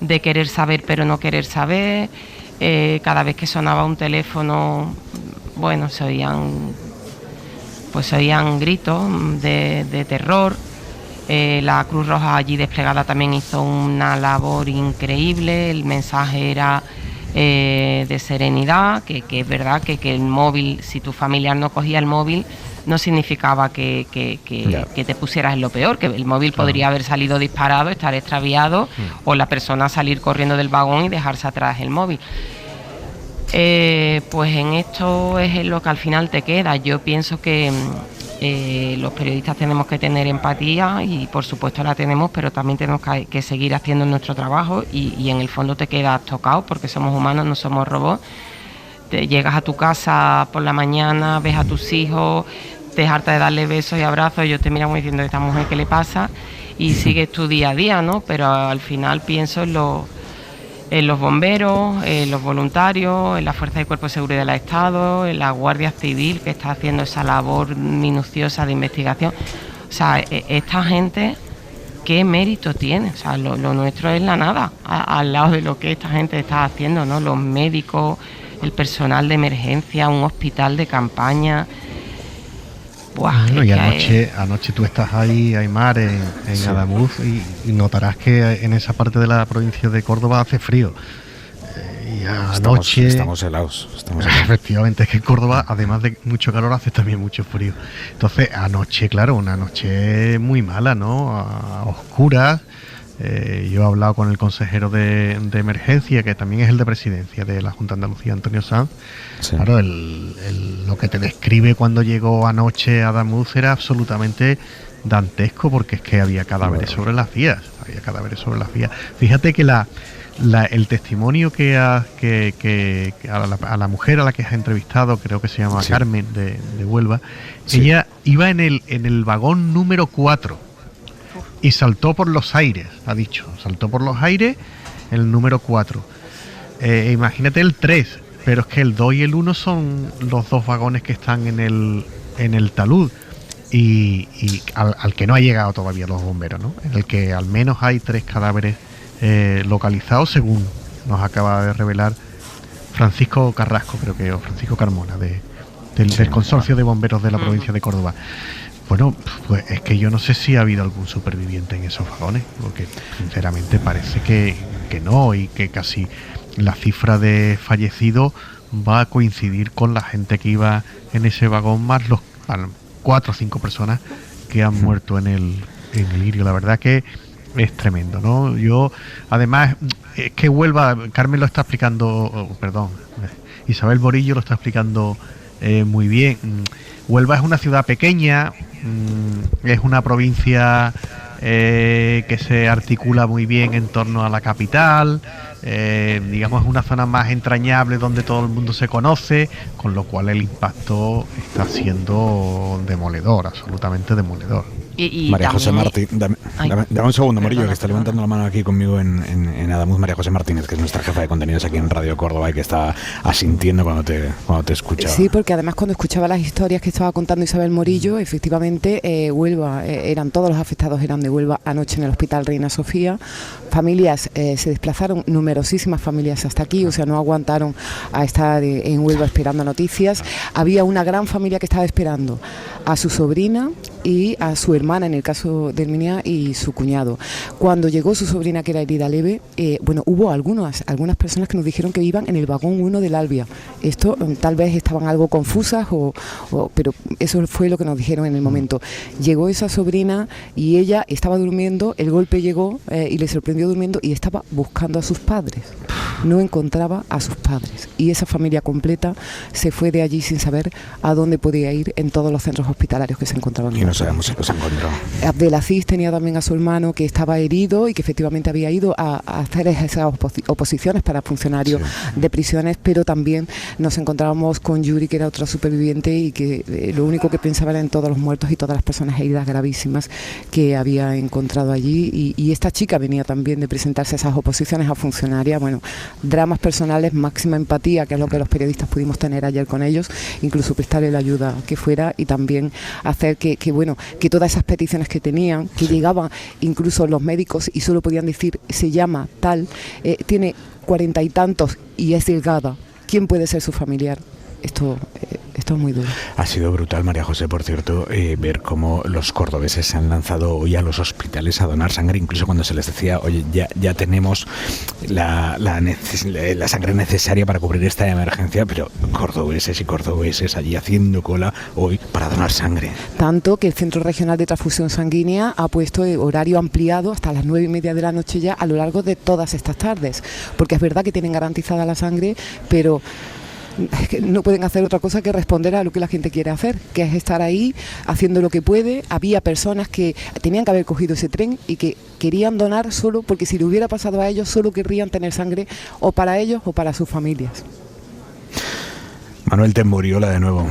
de querer saber pero no querer saber. Cada vez que sonaba un teléfono, bueno, se oían gritos de terror. La Cruz Roja allí desplegada también hizo una labor increíble. El mensaje era de serenidad, que es verdad que el móvil, si tu familiar no cogía el móvil, no significaba que te pusieras en lo peor, que el móvil podría haber salido disparado, estar extraviado, o la persona salir corriendo del vagón y dejarse atrás el móvil. Pues en esto es lo que al final te queda. Yo pienso que los periodistas tenemos que tener empatía, y por supuesto la tenemos, pero también tenemos que seguir haciendo nuestro trabajo, y en el fondo te quedas tocado, porque somos humanos, no somos robots. Te llegas a tu casa por la mañana, ves a tus hijos, te hartas de darle besos y abrazos, ellos te miran como diciendo, ¿esta mujer qué le pasa? Y sigues tu día a día, ¿no? Pero al final pienso en los bomberos, en los voluntarios, en la Fuerza de Cuerpo de Seguridad del Estado, en la Guardia Civil, que está haciendo esa labor minuciosa de investigación. O sea, esta gente, ¿qué mérito tiene? O sea, lo nuestro es la nada, al lado de lo que esta gente está haciendo, ¿no? Los médicos, el personal de emergencia, un hospital de campaña. Bueno, y anoche tú estás ahí, Aimar, en Adamuz, y notarás que en esa parte de la provincia de Córdoba hace frío. Y anoche... Estamos helados. Efectivamente, es que en Córdoba, además de mucho calor, hace también mucho frío. Entonces, anoche, claro, una noche muy mala, ¿no? A oscuras. Yo he hablado con el consejero de emergencia, que también es el de presidencia de la Junta de Andalucía, Antonio Sanz. Sí. Claro, lo que te describe cuando llegó anoche a Adamuz era absolutamente dantesco, porque es que había cadáveres sobre las vías. Fíjate que el testimonio que a la mujer a la que has entrevistado, creo que se llama Carmen de Huelva, ella iba en el vagón número 4. Y saltó por los aires, ha dicho. Saltó por los aires el número 4. Imagínate el 3, pero es que el 2 y el 1 son los dos vagones que están en el talud. Y al que no ha llegado todavía los bomberos, ¿no? En el que al menos hay 3 cadáveres localizados, según nos acaba de revelar Francisco Carrasco, creo que, o Francisco Carmona, del Consorcio de Bomberos de la provincia de Córdoba. Bueno, pues es que yo no sé si ha habido algún superviviente en esos vagones, porque sinceramente parece que no, y que casi la cifra de fallecidos va a coincidir con la gente que iba en ese vagón, más los 4 o 5 personas que han muerto en el Lirio. La verdad que es tremendo, ¿no? Yo, además, es que Huelva, Carmen lo está explicando, Isabel Borillo lo está explicando muy bien. Huelva es una ciudad pequeña, es una provincia que se articula muy bien en torno a la capital, digamos es una zona más entrañable donde todo el mundo se conoce, con lo cual el impacto está siendo demoledor, absolutamente demoledor. María José Martín, dame un segundo, Morillo, que está levantando la mano aquí conmigo en Adamuz, María José Martínez, que es nuestra jefa de contenidos aquí en Radio Córdoba y que está asintiendo cuando te escuchaba. Sí, porque además cuando escuchaba las historias que estaba contando Isabel Morillo, efectivamente Huelva, todos los afectados eran de Huelva anoche en el Hospital Reina Sofía. Familias se desplazaron, numerosísimas familias hasta aquí, o sea, no aguantaron a estar en Huelva esperando noticias. Había una gran familia que estaba esperando a su sobrina y a su hermana, en el caso de Herminia, y su cuñado. Cuando llegó su sobrina, que era herida leve, hubo algunas personas que nos dijeron que iban en el vagón 1 del Albia. Esto tal vez estaban algo confusas, pero eso fue lo que nos dijeron en el momento. Llegó esa sobrina y ella estaba durmiendo, el golpe llegó y le sorprendió durmiendo y estaba buscando a sus padres. No encontraba a sus padres y esa familia completa se fue de allí sin saber a dónde podía ir en todos los centros hospitalarios que se encontraban. Y no sabemos si los encontró. Abdelaziz tenía también a su hermano que estaba herido y que efectivamente había ido a hacer esas oposiciones para funcionarios de prisiones, pero también nos encontrábamos con Yuri, que era otra superviviente y que lo único que pensaba era en todos los muertos y todas las personas heridas gravísimas que había encontrado allí, y esta chica venía también de presentarse a esas oposiciones a funcionarias. Bueno, dramas personales, máxima empatía, que es lo que los periodistas pudimos tener ayer con ellos, incluso prestarle la ayuda que fuera y también hacer que todas esas peticiones que tenían, que llegaban incluso los médicos y solo podían decir se llama tal, tiene 40 y tantos y es delgada, ¿quién puede ser su familiar? Esto esto es muy duro. Ha sido brutal, María José, por cierto, ver cómo los cordobeses se han lanzado hoy a los hospitales a donar sangre, incluso cuando se les decía, oye, ya tenemos la sangre necesaria para cubrir esta emergencia, pero cordobeses y cordobeses allí haciendo cola hoy para donar sangre. Tanto que el Centro Regional de Transfusión Sanguínea ha puesto horario ampliado hasta las 9:30 de la noche ya a lo largo de todas estas tardes, porque es verdad que tienen garantizada la sangre, pero es que no pueden hacer otra cosa que responder a lo que la gente quiere hacer, que es estar ahí haciendo lo que puede. Había personas que tenían que haber cogido ese tren y que querían donar solo porque si le hubiera pasado a ellos solo querrían tener sangre o para ellos o para sus familias. Manuel Temburi, hola de nuevo.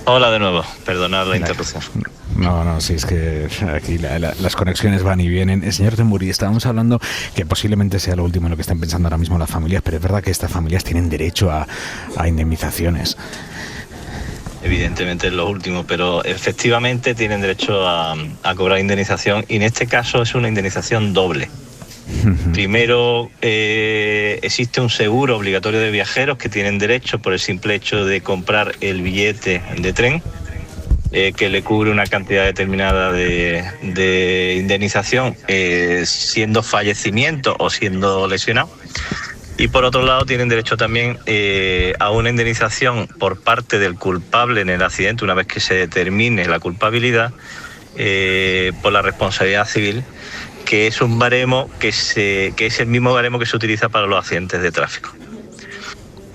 Hola de nuevo, perdonad la interrupción. No, sí, es que aquí las conexiones van y vienen. Señor Temburi, estábamos hablando que posiblemente sea lo último en lo que están pensando ahora mismo las familias, pero es verdad que estas familias tienen derecho a indemnizaciones. Evidentemente es lo último, pero efectivamente tienen derecho a cobrar indemnización, y en este caso es una indemnización doble. Primero, existe un seguro obligatorio de viajeros que tienen derecho por el simple hecho de comprar el billete de tren, que le cubre una cantidad determinada de indemnización, siendo fallecimiento o siendo lesionado. Y por otro lado tienen derecho también a una indemnización por parte del culpable en el accidente, una vez que se determine la culpabilidad, por la responsabilidad civil, que es un baremo que es el mismo baremo que se utiliza para los accidentes de tráfico.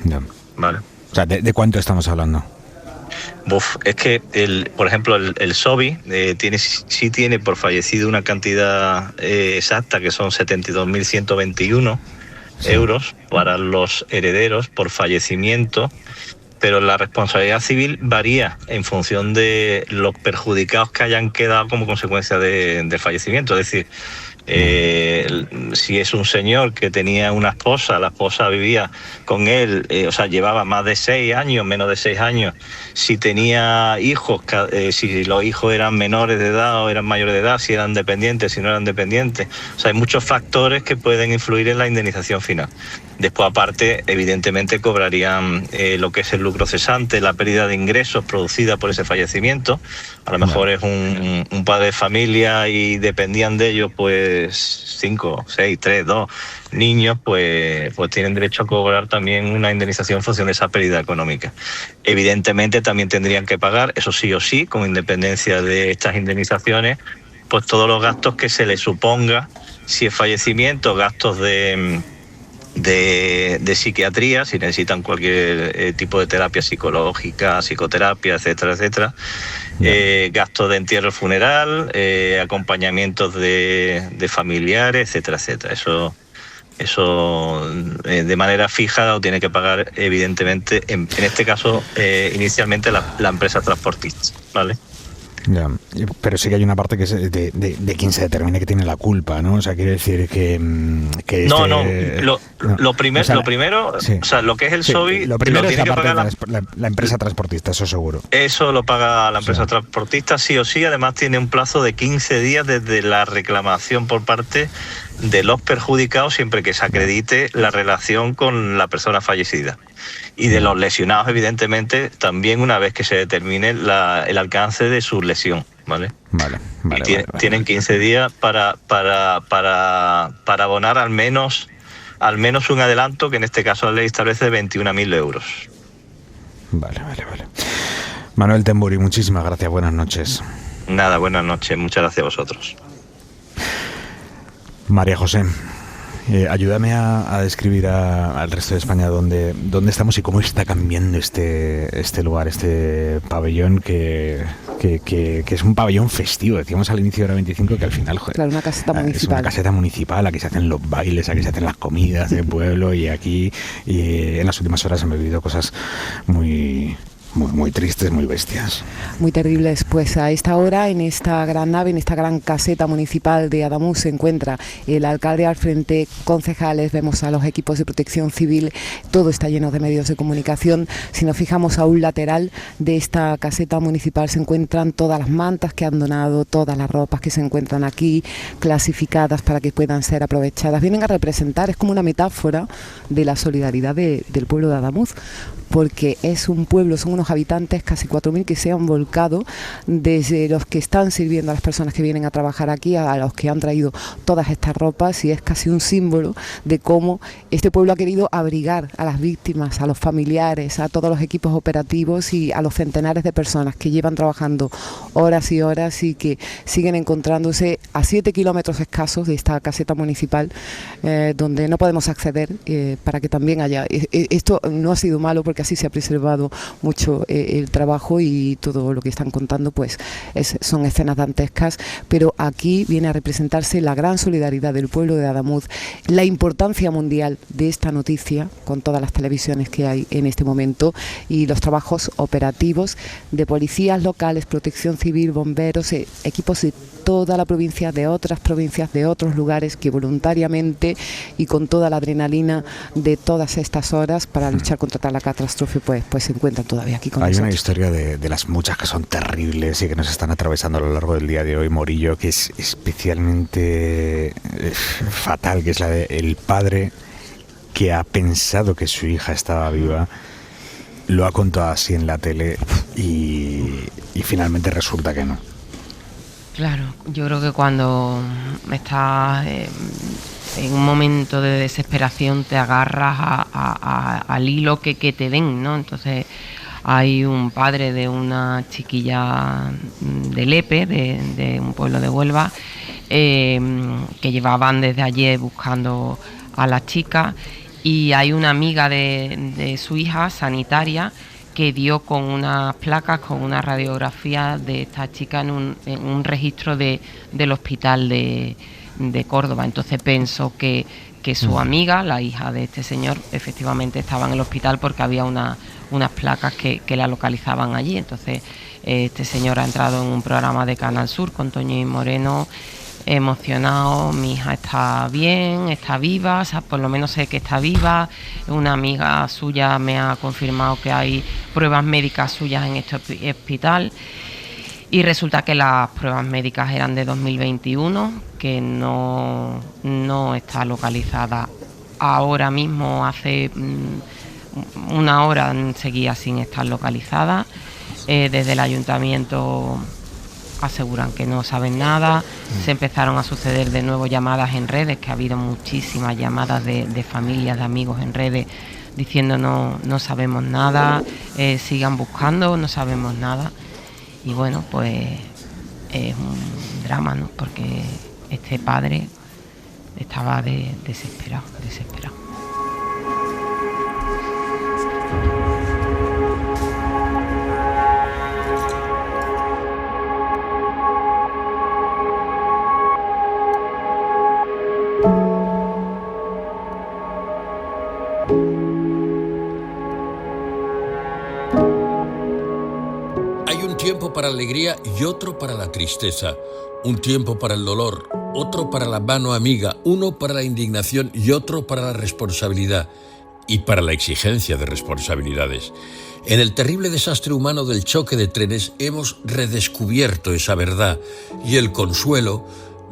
No. Vale. O sea, ¿de cuánto estamos hablando? Es que, por ejemplo, el SOBI tiene por fallecido una cantidad exacta, que son 72.121 euros para los herederos por fallecimiento, pero la responsabilidad civil varía en función de los perjudicados que hayan quedado como consecuencia del fallecimiento. Es decir, si es un señor que tenía una esposa, la esposa vivía con él, llevaba más de 6 años, menos de 6 años, si tenía hijos, si los hijos eran menores de edad o eran mayores de edad, si eran dependientes, si no eran dependientes. Hay muchos factores que pueden influir en la indemnización final. Después, aparte, evidentemente cobrarían lo que es el lucro cesante, la pérdida de ingresos producida por ese fallecimiento. A lo mejor es un padre de familia y dependían de ellos, pues 5, 6, 3, 2 niños, pues tienen derecho a cobrar también una indemnización en función de esa pérdida económica. Evidentemente también tendrían que pagar, eso sí o sí, con independencia de estas indemnizaciones, pues todos los gastos que se les suponga, si es fallecimiento, gastos de psiquiatría, si necesitan cualquier tipo de terapia psicológica, psicoterapia, etcétera, etcétera. Gastos de entierro funeral, acompañamientos de familiares, etcétera, etcétera. Eso de manera fija lo tiene que pagar, evidentemente, en este caso, inicialmente la empresa transportista, ¿vale? Ya, pero sí que hay una parte que es de quien se determine que tiene la culpa, ¿no? O sea, quiere decir que lo primero, sí. O sea, lo que es el SOBI, lo primero lo es tiene la que parte pagar de la empresa transportista, eso seguro. Eso lo paga la empresa transportista sí o sí. Además tiene un plazo de 15 días desde la reclamación por parte de los perjudicados, siempre que se acredite la relación con la persona fallecida. Y de los lesionados, evidentemente, también una vez que se determine el alcance de su lesión, ¿vale? Vale. Tienen 15 días para abonar al menos un adelanto, que en este caso la ley establece 21.000 euros. Vale. Manuel Temburi, muchísimas gracias, buenas noches. Nada, buenas noches, muchas gracias a vosotros. María José, ayúdame a describir al resto de España dónde estamos y cómo está cambiando este lugar, este pabellón que es un pabellón festivo. Decíamos al inicio de la 25 que al final claro, una caseta municipal. Es una caseta municipal, aquí se hacen los bailes, aquí se hacen las comidas del pueblo, y aquí en las últimas horas han vivido cosas muy tristes, muy bestias. Muy terribles. Pues a esta hora, en esta gran nave, en esta gran caseta municipal de Adamuz, se encuentra el alcalde al frente, concejales, vemos a los equipos de protección civil, todo está lleno de medios de comunicación. Si nos fijamos a un lateral de esta caseta municipal se encuentran todas las mantas que han donado, todas las ropas que se encuentran aquí, clasificadas para que puedan ser aprovechadas. Vienen a representar, es como una metáfora de la solidaridad del pueblo de Adamuz, porque es un pueblo, son unos muchísimos habitantes, casi 4.000 que se han volcado, desde los que están sirviendo a las personas que vienen a trabajar aquí, a los que han traído todas estas ropas, y es casi un símbolo de cómo este pueblo ha querido abrigar a las víctimas, a los familiares, a todos los equipos operativos y a los centenares de personas que llevan trabajando horas y horas y que siguen encontrándose a 7 kilómetros escasos de esta caseta municipal, donde no podemos acceder, para que también haya... Esto no ha sido malo porque así se ha preservado mucho el trabajo, y todo lo que están contando pues son escenas dantescas, pero aquí viene a representarse la gran solidaridad del pueblo de Adamuz, la importancia mundial de esta noticia con todas las televisiones que hay en este momento y los trabajos operativos de policías locales, protección civil, bomberos, equipos de toda la provincia, de otras provincias, de otros lugares, que voluntariamente y con toda la adrenalina de todas estas horas para luchar contra la catástrofe pues se encuentran todavía aquí con nosotros. Hay una historia de las muchas que son terribles y que nos están atravesando a lo largo del día de hoy, Morillo, que es especialmente fatal, que es la del padre que ha pensado que su hija estaba viva, lo ha contado así en la tele y finalmente resulta que no. Claro, yo creo que cuando estás en un momento de desesperación te agarras al hilo que te den, ¿no? Entonces hay un padre de una chiquilla de Lepe, de un pueblo de Huelva, que llevaban desde ayer buscando a la chica, y hay una amiga de su hija, sanitaria, que dio con unas placas, con una radiografía de esta chica en un registro del hospital de Córdoba. Entonces pensó que su amiga, la hija de este señor, efectivamente estaba en el hospital porque había unas placas que la localizaban allí. Entonces este señor ha entrado en un programa de Canal Sur con Toño y Moreno, emocionado. Mi hija está bien, está viva, o sea, por lo menos sé que está viva. Una amiga suya me ha confirmado que hay pruebas médicas suyas en este hospital, y resulta que las pruebas médicas eran de 2021, que no está localizada ahora mismo. Hace una hora seguía sin estar localizada. Desde el ayuntamiento aseguran que no saben nada. Se empezaron a suceder de nuevo llamadas en redes, que ha habido muchísimas llamadas de familias, de amigos en redes, diciendo no sabemos nada, sigan buscando, no sabemos nada. Y bueno, pues es un drama, ¿no? Porque este padre estaba desesperado. Para la alegría y otro para la tristeza, un tiempo para el dolor, otro para la mano amiga, uno para la indignación y otro para la responsabilidad y para la exigencia de responsabilidades. En el terrible desastre humano del choque de trenes hemos redescubierto esa verdad y el consuelo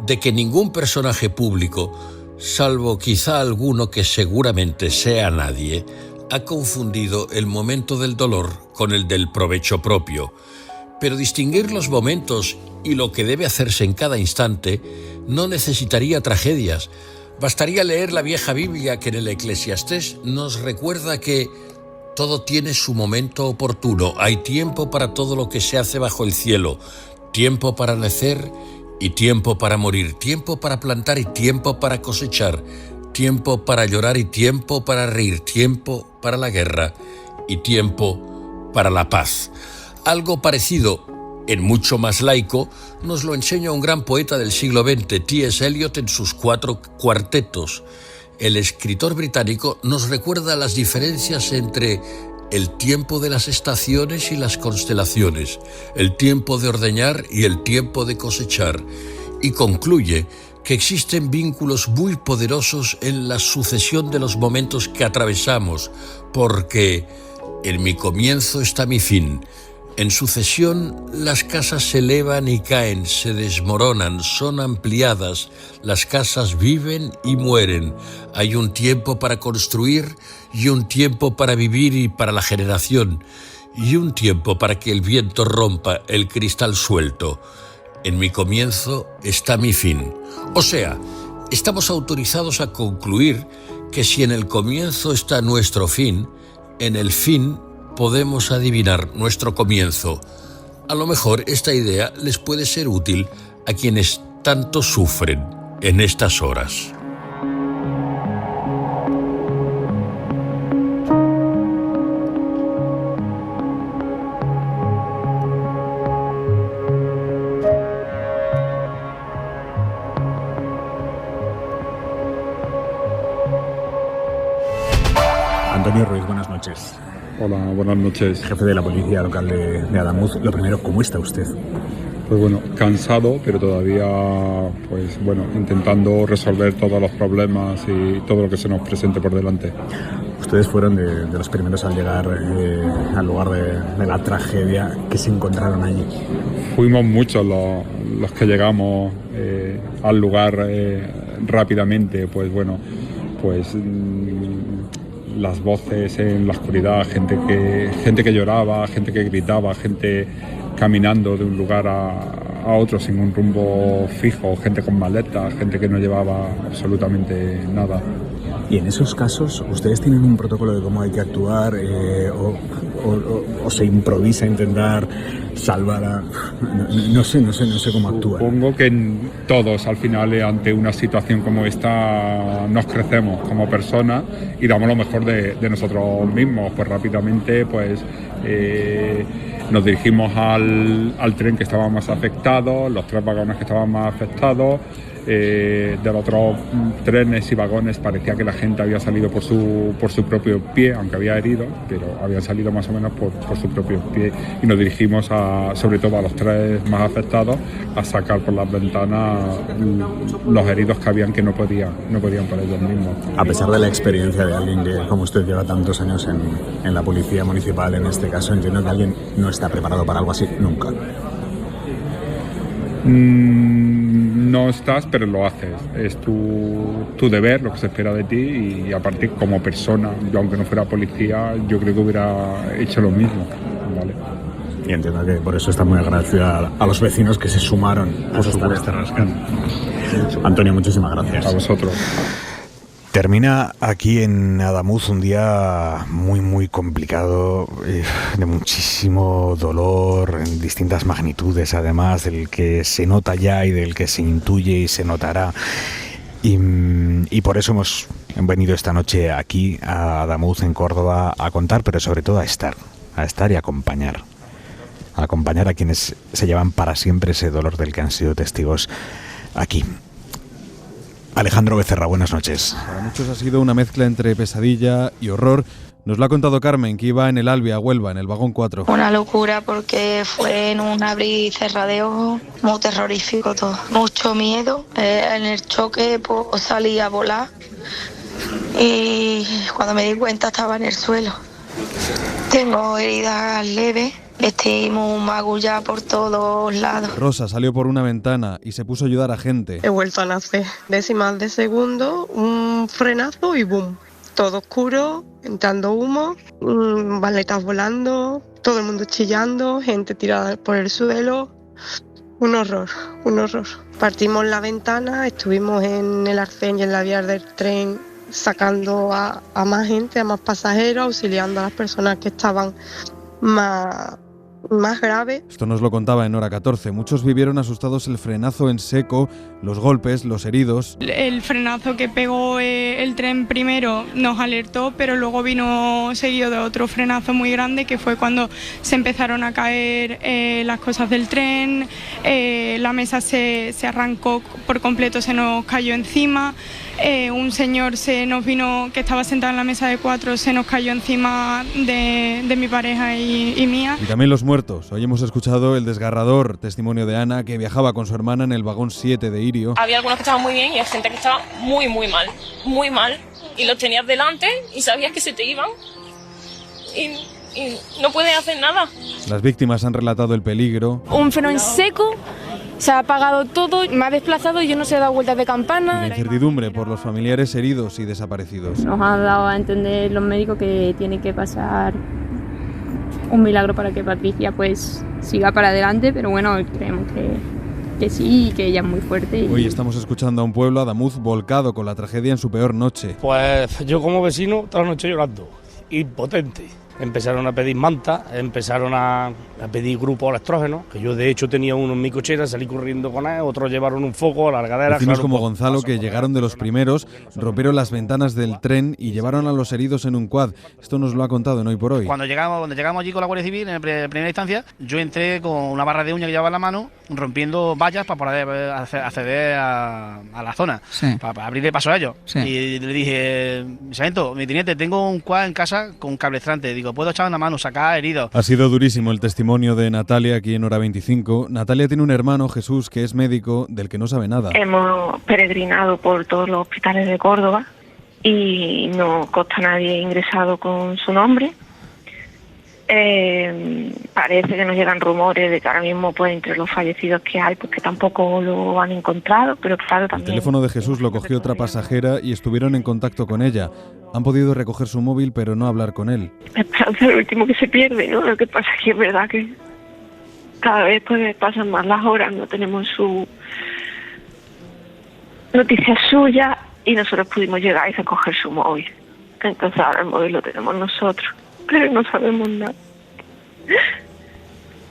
de que ningún personaje público, salvo quizá alguno que seguramente sea nadie, ha confundido el momento del dolor con el del provecho propio. Pero distinguir los momentos y lo que debe hacerse en cada instante no necesitaría tragedias. Bastaría leer la vieja Biblia, que en el Eclesiastés nos recuerda que todo tiene su momento oportuno. Hay tiempo para todo lo que se hace bajo el cielo, tiempo para nacer y tiempo para morir, tiempo para plantar y tiempo para cosechar, tiempo para llorar y tiempo para reír, tiempo para la guerra y tiempo para la paz. Algo parecido, en mucho más laico, nos lo enseña un gran poeta del siglo XX, T.S. Eliot, en sus 4 cuartetos. El escritor británico nos recuerda las diferencias entre el tiempo de las estaciones y las constelaciones, el tiempo de ordeñar y el tiempo de cosechar, y concluye que existen vínculos muy poderosos en la sucesión de los momentos que atravesamos, porque en mi comienzo está mi fin. En sucesión, las casas se elevan y caen, se desmoronan, son ampliadas, las casas viven y mueren. Hay un tiempo para construir y un tiempo para vivir y para la generación. y un tiempo para que el viento rompa el cristal suelto. En mi comienzo está mi fin. O sea, estamos autorizados a concluir que si en el comienzo está nuestro fin, en el fin podemos adivinar nuestro comienzo. A lo mejor esta idea les puede ser útil a quienes tanto sufren en estas horas. Antonio Ruiz, buenas noches. Hola, buenas noches. Jefe de la policía local de Adamuz. Lo primero, ¿cómo está usted? Pues bueno, cansado, pero todavía, pues bueno, intentando resolver todos los problemas y todo lo que se nos presente por delante. Ustedes fueron de los primeros al llegar al lugar de la tragedia. ¿Qué se encontraron allí? Fuimos muchos los que llegamos al lugar rápidamente, pues bueno, pues las voces en la oscuridad, gente que lloraba, gente que gritaba, gente caminando de un lugar a otro sin un rumbo fijo, gente con maletas, gente que no llevaba absolutamente nada. Y en esos casos, ¿ustedes tienen un protocolo de cómo hay que actuar o se improvisa intentar salvar a...? No sé cómo actuar. Supongo que todos al final ante una situación como esta nos crecemos como personas y damos lo mejor de nosotros mismos. Pues rápidamente nos dirigimos al tren que estaba más afectado, los 3 vagones que estaban más afectados. De los otros trenes y vagones parecía que la gente había salido por su propio pie, aunque había heridos, pero habían salido más o menos por su propio pie, y nos dirigimos sobre todo a los 3 más afectados a sacar por las ventanas los heridos que habían, que no podían por ellos mismos. A pesar de la experiencia de alguien que, como usted, lleva tantos años en la policía municipal, en este caso, entiendo que alguien no está preparado para algo así nunca. No estás, pero lo haces. Es tu deber, lo que se espera de ti, y aparte como persona, yo aunque no fuera policía, yo creo que hubiera hecho lo mismo, ¿vale? Y entiendo que por eso está muy agradecida a los vecinos que se sumaron a estar este rescate. Antonio, muchísimas gracias. A vosotros. Termina aquí en Adamuz un día muy, muy complicado, de muchísimo dolor, en distintas magnitudes, además, del que se nota ya y del que se intuye y se notará. Y por eso hemos venido esta noche aquí a Adamuz, en Córdoba, a contar, pero sobre todo a estar y a acompañar a quienes se llevan para siempre ese dolor del que han sido testigos aquí. Alejandro Becerra, buenas noches. Para muchos ha sido una mezcla entre pesadilla y horror. Nos lo ha contado Carmen, que iba en el Albi a Huelva, en el vagón 4. Una locura, porque fue en un abrir y cerrar de ojos, muy terrorífico todo. Mucho miedo. En el choque pues, salí a volar y cuando me di cuenta estaba en el suelo. Tengo heridas leves. Estoy muy magullada por todos lados. Rosa salió por una ventana y se puso a ayudar a gente. He vuelto a nacer. Décimas de segundo, un frenazo y boom. Todo oscuro, entrando humo, maletas volando, todo el mundo chillando, gente tirada por el suelo. Un horror, un horror. Partimos la ventana, estuvimos en el arcén y en la vía del tren sacando a más gente, a más pasajeros, auxiliando a las personas que estaban más grave. Esto nos lo contaba en Hora 14. Muchos vivieron asustados el frenazo en seco, los golpes, los heridos. El frenazo que pegó el tren primero nos alertó, pero luego vino seguido de otro frenazo muy grande, que fue cuando se empezaron a caer las cosas del tren, la mesa se arrancó por completo, se nos cayó encima. Un señor que estaba sentado en la mesa de 4, se nos cayó encima de mi pareja y mía. Y también los muertos. Hoy hemos escuchado el desgarrador testimonio de Ana, que viajaba con su hermana en el vagón 7 de Irio. Había algunos que estaban muy bien y hay gente que estaba muy mal. Y los tenías delante y sabías que se te iban y no puedes hacer nada. Las víctimas han relatado el peligro. Un freno en seco. Se ha apagado todo, me ha desplazado y yo no sé, he dado vueltas de campana. Y la incertidumbre por los familiares heridos y desaparecidos. Nos han dado a entender los médicos que tiene que pasar un milagro para que Patricia pues siga para adelante, pero bueno, creemos que sí, y que ella es muy fuerte. Hoy estamos escuchando a un pueblo, Adamuz, volcado con la tragedia en su peor noche. Pues yo como vecino toda la noche llorando, impotente. Empezaron a pedir mantas, empezaron a pedir grupos electrógenos, que yo de hecho tenía uno en mi cochera, salí corriendo con él, otros llevaron un foco, largadera. Vecinos como Gonzalo, que llegaron de los primeros, rompieron las ventanas del tren y llevaron a los heridos en un quad. Esto nos lo ha contado en Hoy por Hoy. Cuando llegamos allí con la Guardia Civil, en primera instancia, yo entré con una barra de uña que llevaba en la mano, rompiendo vallas para poder acceder a la zona, sí, para abrirle paso a ellos. Sí. Y le dije, sargento, mi teniente, tengo un quad en casa con cablestrante. Digo, ¿puedo echar una mano, sacar heridos? Ha sido durísimo el testimonio de Natalia aquí en Hora 25. Natalia tiene un hermano, Jesús, que es médico, del que no sabe nada. Hemos peregrinado por todos los hospitales de Córdoba y no consta nadie ingresado con su nombre. Parece que nos llegan rumores de que ahora mismo, pues, entre los fallecidos que hay, pues que tampoco lo han encontrado, pero claro, también... El teléfono de Jesús lo cogió otra pasajera y estuvieron en contacto con ella. Han podido recoger su móvil, pero no hablar con él. La esperanza es lo último que se pierde, ¿no? Lo que pasa es que es verdad que cada vez pues pasan más las horas, no tenemos su noticia suya y nosotros pudimos llegar y recoger su móvil. Entonces ahora el móvil lo tenemos nosotros, pero no sabemos nada.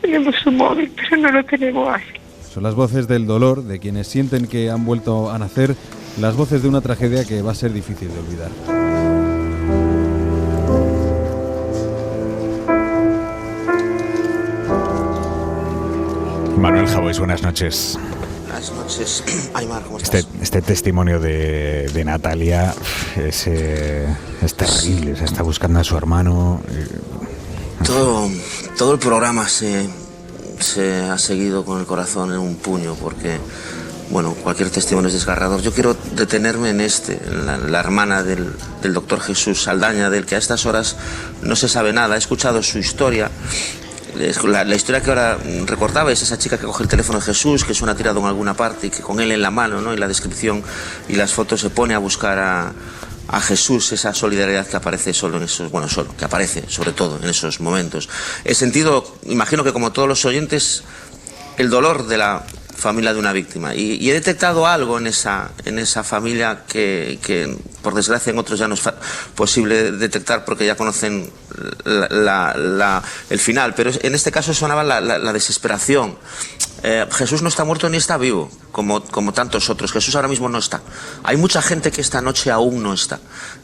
Tenemos su móvil, pero no lo tenemos así. Son las voces del dolor de quienes sienten que han vuelto a nacer, las voces de una tragedia que va a ser difícil de olvidar. Manuel Javois, buenas noches. Buenas noches, Aymar, ¿cómo estás? Este testimonio de Natalia es terrible, se está buscando a su hermano. Todo el programa se ha seguido con el corazón en un puño, porque, bueno, cualquier testimonio es desgarrador. Yo quiero detenerme en la hermana del doctor Jesús Saldaña, del que a estas horas no se sabe nada. He escuchado su historia. La historia que ahora recordaba es esa chica que coge el teléfono de Jesús, que suena tirado en alguna parte y que con él en la mano, ¿no? Y la descripción y las fotos se pone a buscar a Jesús, esa solidaridad que aparece que aparece sobre todo en esos momentos. He sentido, imagino que como todos los oyentes, el dolor de la familia de una víctima y he detectado algo en esa familia que por desgracia en otros ya no es posible detectar porque ya conocen el final, pero en este caso sonaba la desesperación. Jesús no está muerto ni está vivo, como tantos otros. Jesús ahora mismo no está. Hay mucha gente que esta noche aún no está.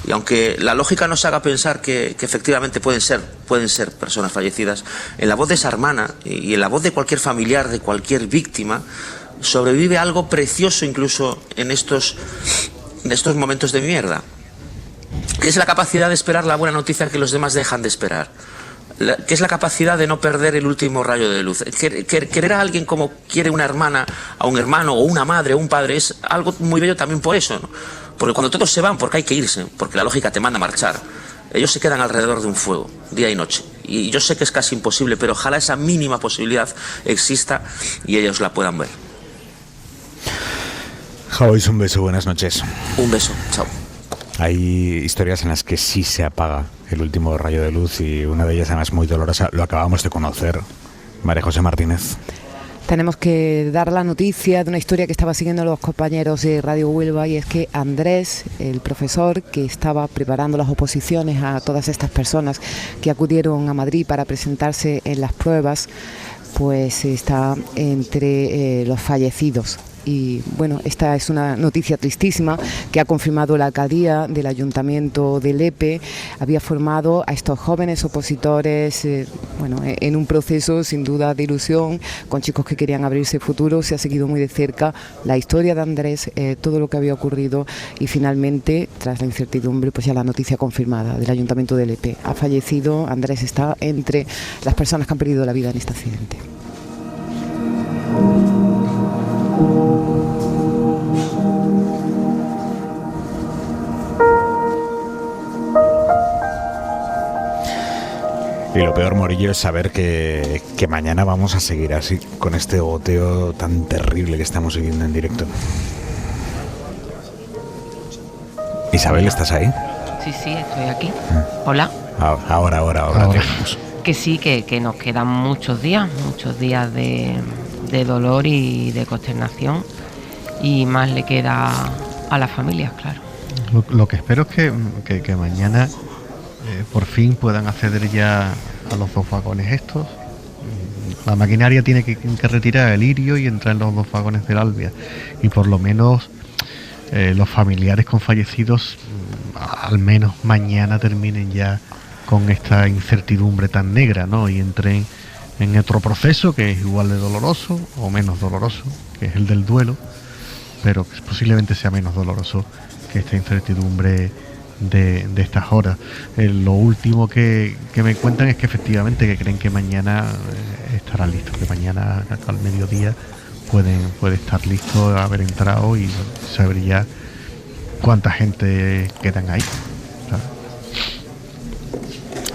Y aunque la lógica nos haga pensar que efectivamente pueden ser personas fallecidas, en la voz de esa hermana y en la voz de cualquier familiar, de cualquier víctima, sobrevive algo precioso incluso en estos momentos de mierda, que es la capacidad de esperar la buena noticia que los demás dejan de esperar. Que es la capacidad de no perder el último rayo de luz. Querer a alguien como quiere una hermana, a un hermano, o una madre, o un padre, es algo muy bello también por eso, ¿no? Porque cuando todos se van, porque hay que irse, porque la lógica te manda a marchar, ellos se quedan alrededor de un fuego, día y noche. Y yo sé que es casi imposible, pero ojalá esa mínima posibilidad exista y ellos la puedan ver. Javois, un beso, buenas noches. Un beso, chao. Hay historias en las que sí se apaga el último rayo de luz y una de ellas además muy dolorosa, lo acabamos de conocer. María José Martínez. Tenemos que dar la noticia de una historia que estaba siguiendo los compañeros de Radio Huelva, y es que Andrés, el profesor que estaba preparando las oposiciones a todas estas personas que acudieron a Madrid para presentarse en las pruebas, pues está entre los fallecidos. Y bueno, esta es una noticia tristísima que ha confirmado la alcaldía del Ayuntamiento de Lepe. Había formado a estos jóvenes opositores en un proceso sin duda de ilusión, con chicos que querían abrirse futuro. Se ha seguido muy de cerca la historia de Andrés, todo lo que había ocurrido, y finalmente, tras la incertidumbre, pues ya la noticia confirmada del Ayuntamiento de Lepe. Ha fallecido, Andrés está entre las personas que han perdido la vida en este accidente. Y lo peor, Morillo, es saber que mañana vamos a seguir así, con este goteo tan terrible que estamos viviendo en directo. Isabel, ¿estás ahí? Sí, estoy aquí. Hola. Ahora. que sí, que nos quedan muchos días de dolor y de consternación, y más le queda a las familias, claro. Lo que espero es que mañana por fin puedan acceder ya a los 2 vagones estos. La maquinaria tiene que retirar el Lirio y entrar en los 2 vagones del Albia, y por lo menos los familiares con fallecidos al menos mañana terminen ya con esta incertidumbre tan negra, ¿no? Y entren en otro proceso que es igual de doloroso o menos doloroso, que es el del duelo, pero que posiblemente sea menos doloroso que esta incertidumbre de estas horas. Lo último que me cuentan es que efectivamente que creen que mañana estará listo, que mañana al mediodía puede estar listo, haber entrado y saber ya cuánta gente quedan ahí.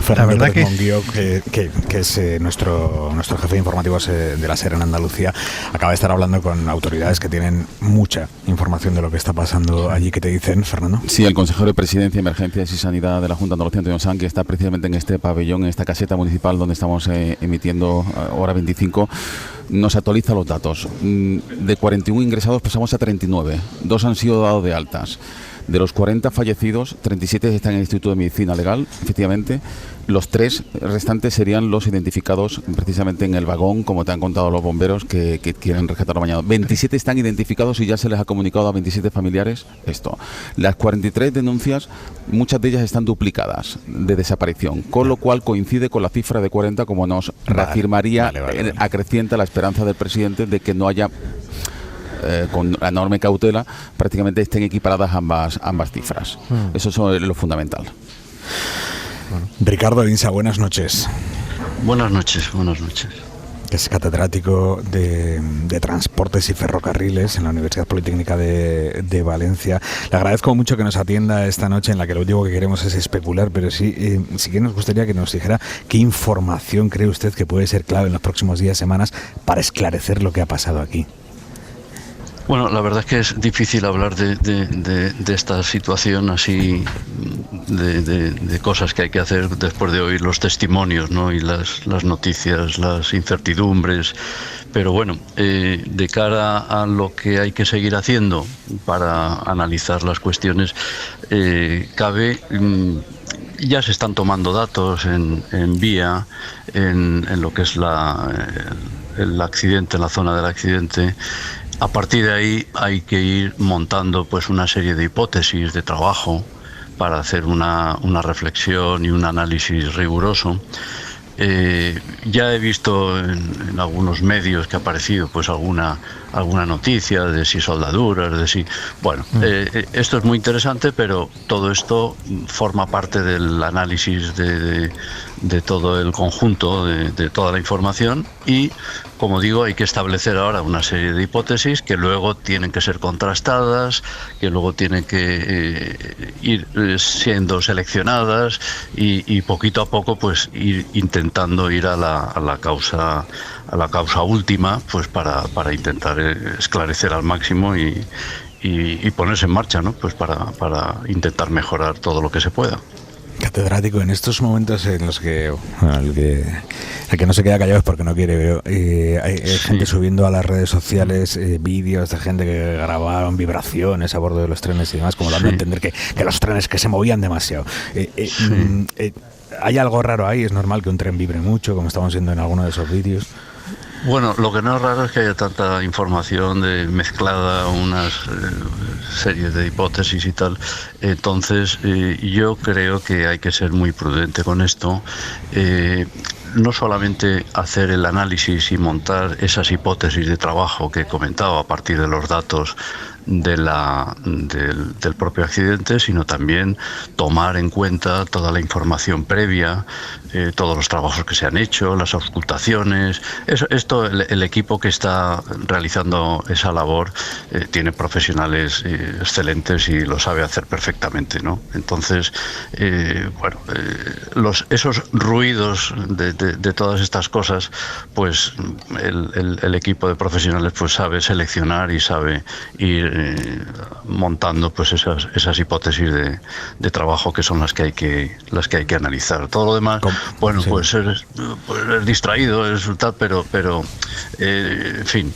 Fernando Pérez Monguío, que es nuestro jefe de informativos de la SER en Andalucía, acaba de estar hablando con autoridades que tienen mucha información de lo que está pasando allí. ¿Qué te dicen, Fernando? Sí, el consejero de Presidencia, Emergencias y Sanidad de la Junta de Andalucía, Antonio Sanz, que está precisamente en este pabellón, en esta caseta municipal donde estamos emitiendo Hora 25, nos actualiza los datos. De 41 ingresados pasamos a 39, 2 han sido dados de altas. De los 40 fallecidos, 37 están en el Instituto de Medicina Legal, efectivamente. Los 3 restantes serían los identificados precisamente en el vagón, como te han contado los bomberos que quieren rescatarlo mañana. 27 están identificados y ya se les ha comunicado a 27 familiares esto. Las 43 denuncias, muchas de ellas están duplicadas de desaparición, con lo cual coincide con la cifra de 40, como nos reafirmaría, acrecienta la esperanza del presidente de que no haya... con enorme cautela, prácticamente estén equiparadas ambas cifras. Eso es lo fundamental. Bueno. Ricardo Insa, buenas noches. Buenas noches. Es catedrático de Transportes y Ferrocarriles en la Universidad Politécnica de Valencia. Le agradezco mucho que nos atienda esta noche, en la que lo último que queremos es especular, pero sí que nos gustaría que nos dijera qué información cree usted que puede ser clave en los próximos días, semanas, para esclarecer lo que ha pasado aquí. Bueno, la verdad es que es difícil hablar de esta situación así, de cosas que hay que hacer después de oír los testimonios, ¿no? Y las noticias, las incertidumbres. Pero bueno, de cara a lo que hay que seguir haciendo para analizar las cuestiones, ya se están tomando datos en vía, en lo que es el accidente, en la zona del accidente. A partir de ahí hay que ir montando pues una serie de hipótesis de trabajo para hacer una reflexión y un análisis riguroso. Ya he visto en algunos medios que ha aparecido pues alguna noticia de si soldaduras, de si... Bueno, esto es muy interesante, pero todo esto forma parte del análisis de todo el conjunto, de toda la información, y como digo, hay que establecer ahora una serie de hipótesis que luego tienen que ser contrastadas, que luego tienen que ir siendo seleccionadas y poquito a poco pues ir intentando ir a la causa última, pues para intentar esclarecer al máximo y ponerse en marcha, ¿no? Pues para intentar mejorar todo lo que se pueda. Catedrático, en estos momentos en los que el que no se queda callado es porque no quiere, veo. Hay gente subiendo a las redes sociales vídeos de gente que grababan vibraciones a bordo de los trenes y demás, como dando a entender que los trenes que se movían demasiado. ¿Hay algo raro ahí? ¿Es normal que un tren vibre mucho, como estamos viendo en alguno de esos vídeos? Bueno, lo que no es raro es que haya tanta información mezclada, unas series de hipótesis y tal. Entonces, yo creo que hay que ser muy prudente con esto. No solamente hacer el análisis y montar esas hipótesis de trabajo que he comentado a partir de los datos del propio accidente, sino también tomar en cuenta toda la información previa, todos los trabajos que se han hecho, las auscultaciones. El equipo que está realizando esa labor tiene profesionales excelentes y lo sabe hacer perfectamente, ¿no? Entonces, esos ruidos de todas estas cosas, pues el equipo de profesionales pues sabe seleccionar y sabe ir montando pues esas hipótesis de trabajo que son las que hay que analizar. Todo lo demás, bueno, sí, pues es distraído, es tal, pero en fin,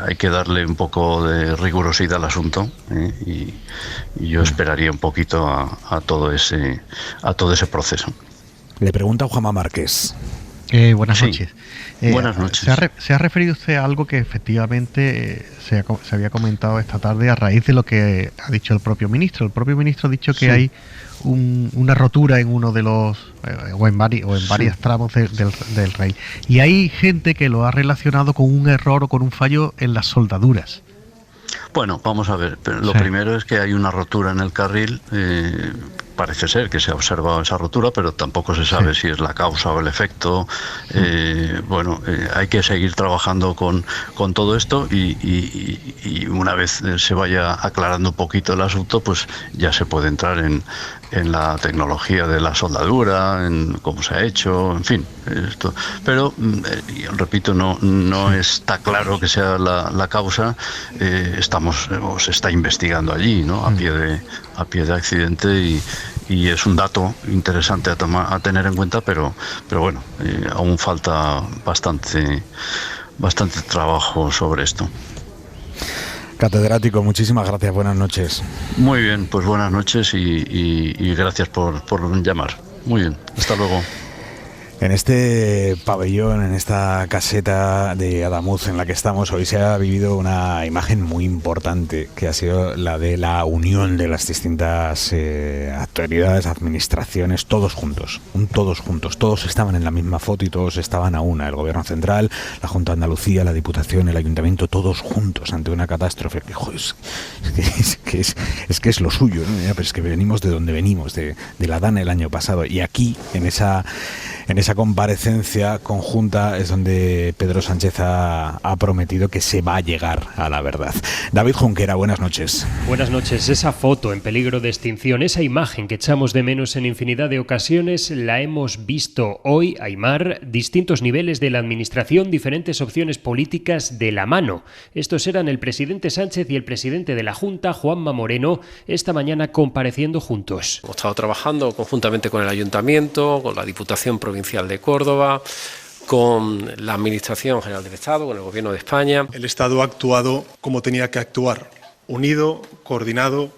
hay que darle un poco de rigurosidad al asunto, y yo esperaría un poquito a todo ese proceso. Le pregunta a Juanma Márquez. Buenas noches. Buenas noches. ¿Se ha referido usted a algo que efectivamente se había comentado esta tarde a raíz de lo que ha dicho el propio ministro? El propio ministro ha dicho que hay una rotura en uno de los o en varios tramos del Rey, y hay gente que lo ha relacionado con un error o con un fallo en las soldaduras. Bueno, vamos a ver. Lo primero es que hay una rotura en el carril. Parece ser que se ha observado esa rotura, pero tampoco se sabe si es la causa o el efecto. Hay que seguir trabajando con todo esto y una vez se vaya aclarando un poquito el asunto, pues ya se puede entrar en la tecnología de la soldadura, en cómo se ha hecho, en fin, esto. Pero, repito, no está claro que sea la causa. Se está investigando allí, ¿no? A pie de accidente, y es un dato interesante a tener en cuenta, pero bueno, aún falta bastante trabajo sobre esto. Catedrático, muchísimas gracias, buenas noches. Muy bien, pues buenas noches y gracias por llamar. Muy bien, hasta luego. En este pabellón, en esta caseta de Adamuz en la que estamos hoy, se ha vivido una imagen muy importante, que ha sido la de la unión de las distintas autoridades, administraciones, todos juntos, todos estaban en la misma foto y todos estaban a una, el Gobierno Central, la Junta de Andalucía, la Diputación, el Ayuntamiento, todos juntos ante una catástrofe que, joder, es que es lo suyo, ¿no? Pero es que venimos de donde venimos, de la Dana el año pasado, y aquí, en esa comparecencia conjunta es donde Pedro Sánchez ha prometido que se va a llegar a la verdad. David Junquera, buenas noches. Buenas noches. Esa foto en peligro de extinción, esa imagen que echamos de menos en infinidad de ocasiones, la hemos visto hoy, Aimar, distintos niveles de la administración, diferentes opciones políticas de la mano. Estos eran el presidente Sánchez y el presidente de la Junta, Juanma Moreno, esta mañana compareciendo juntos. Hemos estado trabajando conjuntamente con el Ayuntamiento, con la Diputación Provincial de Córdoba, con la Administración General del Estado, con el Gobierno de España. El Estado ha actuado como tenía que actuar, unido, coordinado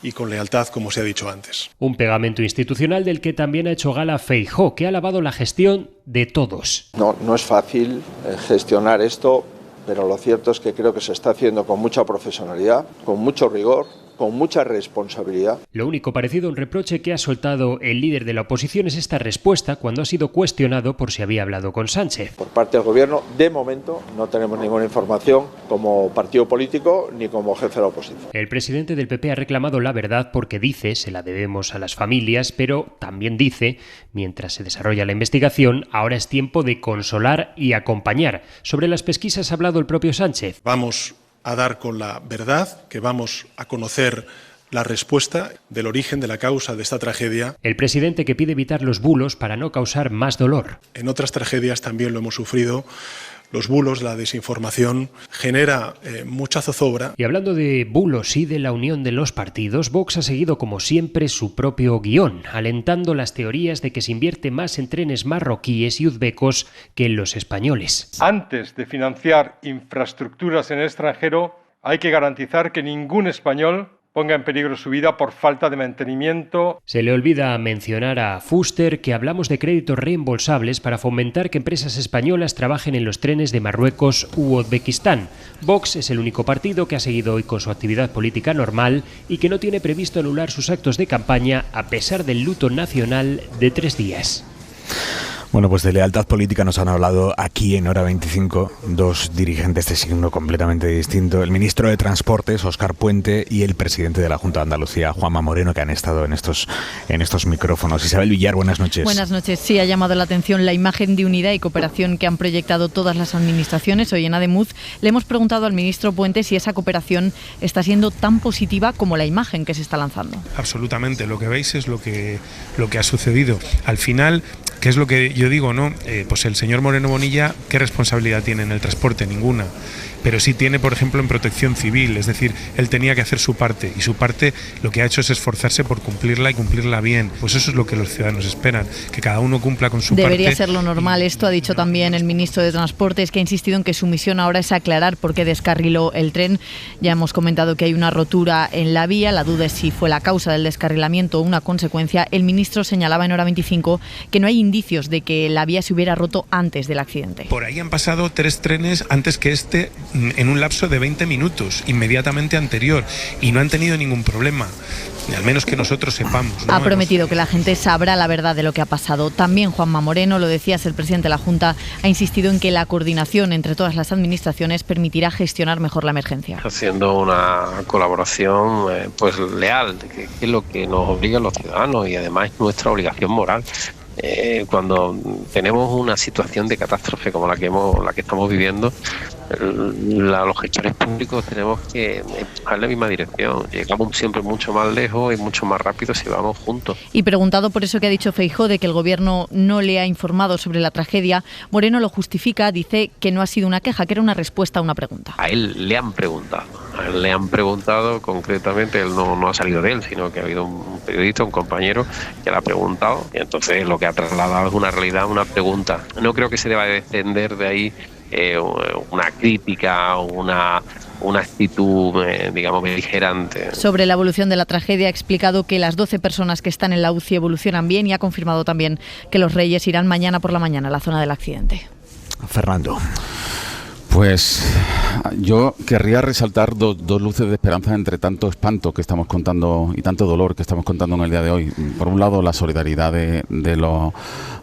y con lealtad, como se ha dicho antes. Un pegamento institucional del que también ha hecho gala Feijóo, que ha alabado la gestión de todos. No es fácil gestionar esto, pero lo cierto es que creo que se está haciendo con mucha profesionalidad, con mucho rigor, con mucha responsabilidad. Lo único parecido a un reproche que ha soltado el líder de la oposición es esta respuesta cuando ha sido cuestionado por si había hablado con Sánchez. Por parte del Gobierno, de momento, no tenemos ninguna información como partido político ni como jefe de la oposición. El presidente del PP ha reclamado la verdad porque dice, se la debemos a las familias, pero también dice, mientras se desarrolla la investigación, ahora es tiempo de consolar y acompañar. Sobre las pesquisas ha hablado el propio Sánchez. Vamos a dar con la verdad, que vamos a conocer la respuesta del origen de la causa de esta tragedia. El presidente que pide evitar los bulos para no causar más dolor. En otras tragedias también lo hemos sufrido. Los bulos, la desinformación, genera mucha zozobra. Y hablando de bulos y de la unión de los partidos, Vox ha seguido como siempre su propio guión, alentando las teorías de que se invierte más en trenes marroquíes y uzbecos que en los españoles. Antes de financiar infraestructuras en el extranjero, hay que garantizar que ningún español ponga en peligro su vida por falta de mantenimiento. Se le olvida mencionar a Fuster que hablamos de créditos reembolsables para fomentar que empresas españolas trabajen en los trenes de Marruecos u Uzbekistán. Vox es el único partido que ha seguido hoy con su actividad política normal y que no tiene previsto anular sus actos de campaña a pesar del luto nacional de 3 días. Bueno, pues de lealtad política nos han hablado aquí en Hora 25 dos dirigentes de signo completamente distinto. El ministro de Transportes, Óscar Puente, y el presidente de la Junta de Andalucía, Juanma Moreno, que han estado en estos micrófonos. Isabel Villar, buenas noches. Buenas noches. Sí, ha llamado la atención la imagen de unidad y cooperación que han proyectado todas las administraciones. Hoy en Ademuz le hemos preguntado al ministro Puente si esa cooperación está siendo tan positiva como la imagen que se está lanzando. Absolutamente. Lo que veis es lo que ha sucedido. Al final, ¿qué es lo que yo digo, ¿no? Pues el señor Moreno Bonilla, ¿qué responsabilidad tiene en el transporte? Ninguna. Pero sí tiene, por ejemplo, en protección civil, es decir, él tenía que hacer su parte, y su parte lo que ha hecho es esforzarse por cumplirla y cumplirla bien. Pues eso es lo que los ciudadanos esperan, que cada uno cumpla con su parte. Debería ser lo normal. Esto ha dicho también el ministro de Transportes, que ha insistido en que su misión ahora es aclarar por qué descarriló el tren. Ya hemos comentado que hay una rotura en la vía, la duda es si fue la causa del descarrilamiento o una consecuencia. El ministro señalaba en Hora 25 que no hay indicios de que la vía se hubiera roto antes del accidente. Por ahí han pasado 3 trenes antes que este, en un lapso de 20 minutos, inmediatamente anterior, y no han tenido ningún problema, al menos que nosotros sepamos, ¿no? Ha prometido que la gente sabrá la verdad de lo que ha pasado. También Juanma Moreno, lo decías, el presidente de la Junta, ha insistido en que la coordinación entre todas las administraciones permitirá gestionar mejor la emergencia. Haciendo una colaboración pues leal, que es lo que nos obliga a los ciudadanos y además es nuestra obligación moral. Cuando tenemos una situación de catástrofe como la que estamos viviendo, los gestores públicos tenemos que empujar en la misma dirección. Llegamos siempre mucho más lejos y mucho más rápido si vamos juntos. Y preguntado por eso que ha dicho Feijóo de que el gobierno no le ha informado sobre la tragedia, Moreno lo justifica, dice que no ha sido una queja, que era una respuesta a una pregunta. A él le han preguntado concretamente, él no ha salido de él, sino que ha habido un periodista, un compañero que le ha preguntado, y entonces lo que ha trasladado es una realidad, una pregunta. No creo que se deba descender de ahí una crítica o una actitud, digamos, beligerante. Sobre la evolución de la tragedia ha explicado que las 12 personas que están en la UCI evolucionan bien y ha confirmado también que los Reyes irán mañana por la mañana a la zona del accidente. Fernando. Pues yo querría resaltar dos luces de esperanza entre tanto espanto que estamos contando y tanto dolor que estamos contando en el día de hoy. Por un lado, la solidaridad de los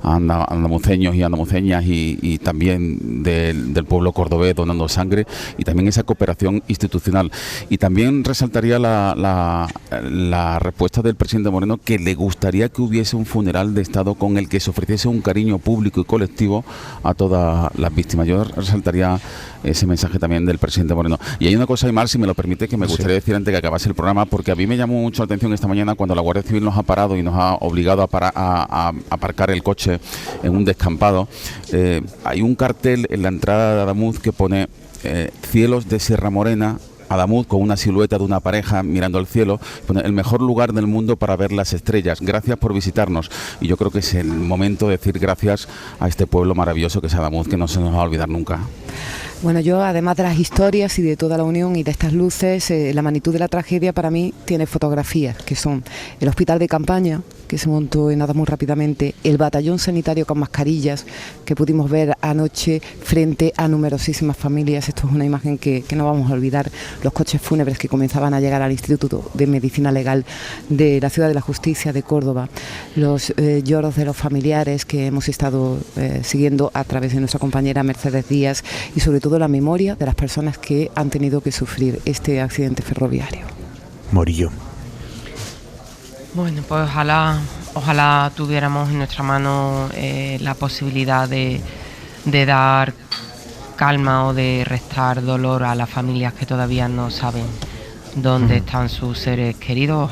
andamuceños y andamuceñas y también del pueblo cordobés donando sangre, y también esa cooperación institucional. Y también resaltaría la respuesta del presidente Moreno, que le gustaría que hubiese un funeral de Estado con el que se ofreciese un cariño público y colectivo a todas las víctimas. Yo resaltaría ese mensaje también del presidente Moreno. Y hay una cosa, Aymar, si me lo permite, que me gustaría decir antes de que acabase el programa, porque a mí me llamó mucho la atención esta mañana cuando la Guardia Civil nos ha parado y nos ha obligado a aparcar el coche en un descampado. Hay un cartel en la entrada de Adamuz que pone cielos de Sierra Morena, Adamuz, con una silueta de una pareja mirando al cielo, pone el mejor lugar del mundo para ver las estrellas. Gracias por visitarnos. Y yo creo que es el momento de decir gracias a este pueblo maravilloso que es Adamuz, que no se nos va a olvidar nunca. Bueno, yo además de las historias y de toda la unión y de estas luces, la magnitud de la tragedia para mí tiene fotografías, que son el hospital de campaña, que se montó en Adamuz rápidamente, el batallón sanitario con mascarillas, que pudimos ver anoche frente a numerosísimas familias. Esto es una imagen que no vamos a olvidar, los coches fúnebres que comenzaban a llegar al Instituto de Medicina Legal de la Ciudad de la Justicia de Córdoba, los lloros de los familiares que hemos estado siguiendo a través de nuestra compañera Mercedes Díaz, y sobre todo la memoria de las personas que han tenido que sufrir este accidente ferroviario. Morillo. Bueno, pues ojalá tuviéramos en nuestra mano la posibilidad de dar calma o de restar dolor a las familias que todavía no saben dónde están sus seres queridos.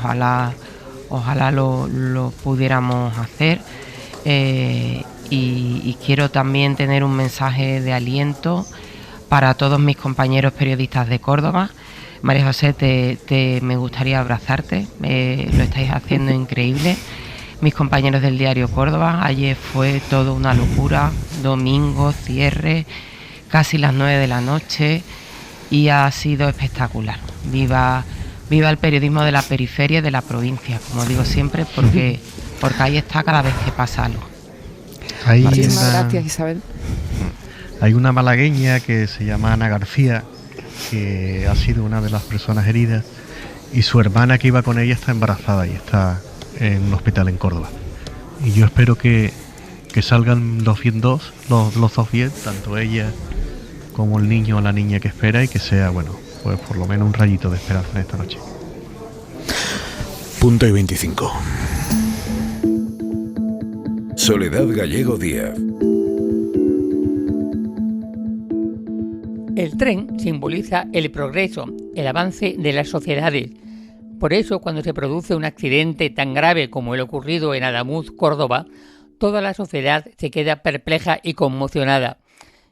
Ojalá lo pudiéramos hacer. Y quiero también tener un mensaje de aliento para todos mis compañeros periodistas de Córdoba. María José, me gustaría abrazarte, lo estáis haciendo increíble. Mis compañeros del diario Córdoba, ayer fue todo una locura, domingo, cierre, casi las 9 de la noche, y ha sido espectacular. Viva el periodismo de la periferia y de la provincia, como digo siempre, porque ahí está cada vez que pasa algo. Muchísimas gracias, Isabel. Hay una malagueña que se llama Ana García, que ha sido una de las personas heridas, y su hermana que iba con ella está embarazada y está en un hospital en Córdoba. Y yo espero que salgan los dos bien, tanto ella como el niño o la niña que espera, y que sea, bueno, pues por lo menos un rayito de esperanza en esta noche. Punto y 25. Soledad Gallego Díaz. El tren simboliza el progreso, el avance de las sociedades. Por eso, cuando se produce un accidente tan grave como el ocurrido en Adamuz, Córdoba, toda la sociedad se queda perpleja y conmocionada.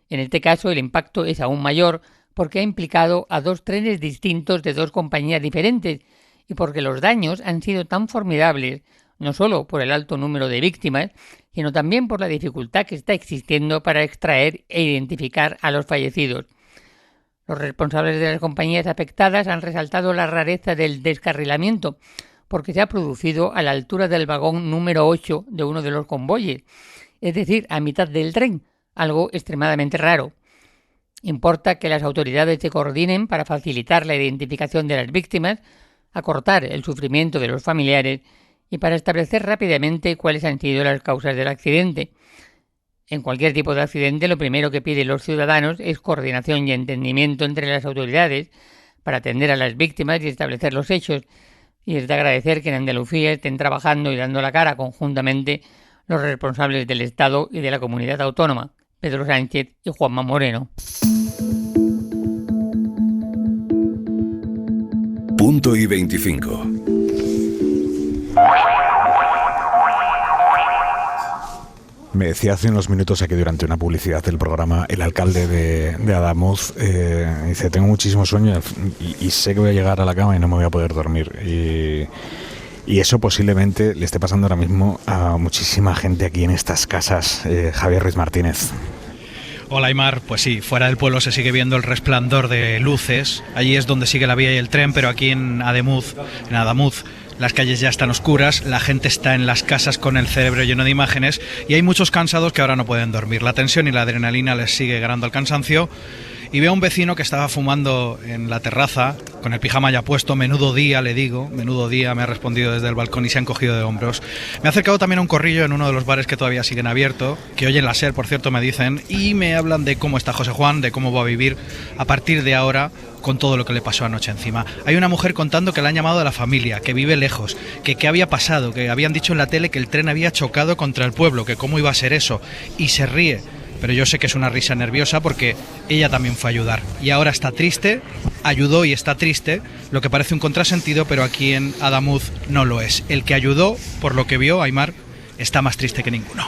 En este caso el impacto es aún mayor porque ha implicado a 2 trenes distintos de 2 compañías diferentes y porque los daños han sido tan formidables, no solo por el alto número de víctimas, sino también por la dificultad que está existiendo para extraer e identificar a los fallecidos. Los responsables de las compañías afectadas han resaltado la rareza del descarrilamiento, porque se ha producido a la altura del vagón número 8 de uno de los convoyes, es decir, a mitad del tren, algo extremadamente raro. Importa que las autoridades se coordinen para facilitar la identificación de las víctimas, acortar el sufrimiento de los familiares y para establecer rápidamente cuáles han sido las causas del accidente. En cualquier tipo de accidente, lo primero que piden los ciudadanos es coordinación y entendimiento entre las autoridades para atender a las víctimas y establecer los hechos. Y es de agradecer que en Andalucía estén trabajando y dando la cara conjuntamente los responsables del Estado y de la comunidad autónoma, Pedro Sánchez y Juanma Moreno. Punto y 25. Me decía hace unos minutos aquí durante una publicidad del programa el alcalde de Adamuz, dice, tengo muchísimo sueño y sé que voy a llegar a la cama y no me voy a poder dormir. Y eso posiblemente le esté pasando ahora mismo a muchísima gente aquí en estas casas. Javier Ruiz Martínez. Hola Aymar, pues sí, fuera del pueblo se sigue viendo el resplandor de luces, allí es donde sigue la vía y el tren, pero aquí en Adamuz, las calles ya están oscuras, la gente está en las casas con el cerebro lleno de imágenes y hay muchos cansados que ahora no pueden dormir. La tensión y la adrenalina les sigue ganando al cansancio. Y veo a un vecino que estaba fumando en la terraza, con el pijama ya puesto, menudo día, le digo, menudo día, me ha respondido desde el balcón y se han cogido de hombros. Me ha acercado también a un corrillo en uno de los bares que todavía siguen abiertos, que oyen la SER, por cierto, me dicen, y me hablan de cómo está José Juan, de cómo va a vivir a partir de ahora con todo lo que le pasó anoche encima. Hay una mujer contando que le han llamado a la familia, que vive lejos, que qué había pasado, que habían dicho en la tele que el tren había chocado contra el pueblo, que cómo iba a ser eso, y se ríe. Pero yo sé que es una risa nerviosa porque ella también fue a ayudar. Y ahora está triste, ayudó y está triste, lo que parece un contrasentido, pero aquí en Adamuz no lo es. El que ayudó, por lo que vio, Aymar, está más triste que ninguno.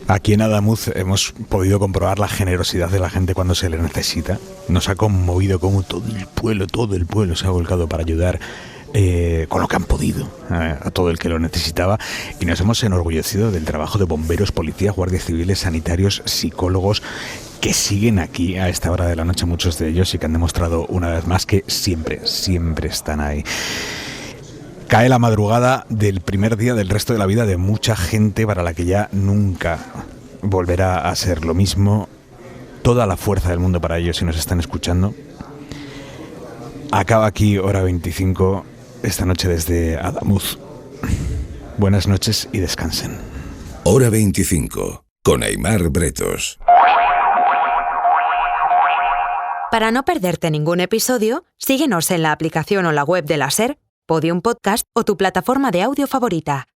Aquí en Adamuz hemos podido comprobar la generosidad de la gente cuando se le necesita. Nos ha conmovido como todo el pueblo se ha volcado para ayudar. Con lo que han podido a todo el que lo necesitaba, y nos hemos enorgullecido del trabajo de bomberos, policías, guardias civiles, sanitarios, psicólogos que siguen aquí a esta hora de la noche, muchos de ellos, y que han demostrado una vez más que siempre están ahí. Cae la madrugada del primer día del resto de la vida de mucha gente para la que ya nunca volverá a ser lo mismo. Toda la fuerza del mundo para ellos si nos están escuchando. Acaba aquí Hora 25 esta noche desde Adamuz. Buenas noches y descansen. Hora 25 con Aymar Bretos. Para no perderte ningún episodio, síguenos en la aplicación o la web de la SER, Podium Podcast o tu plataforma de audio favorita.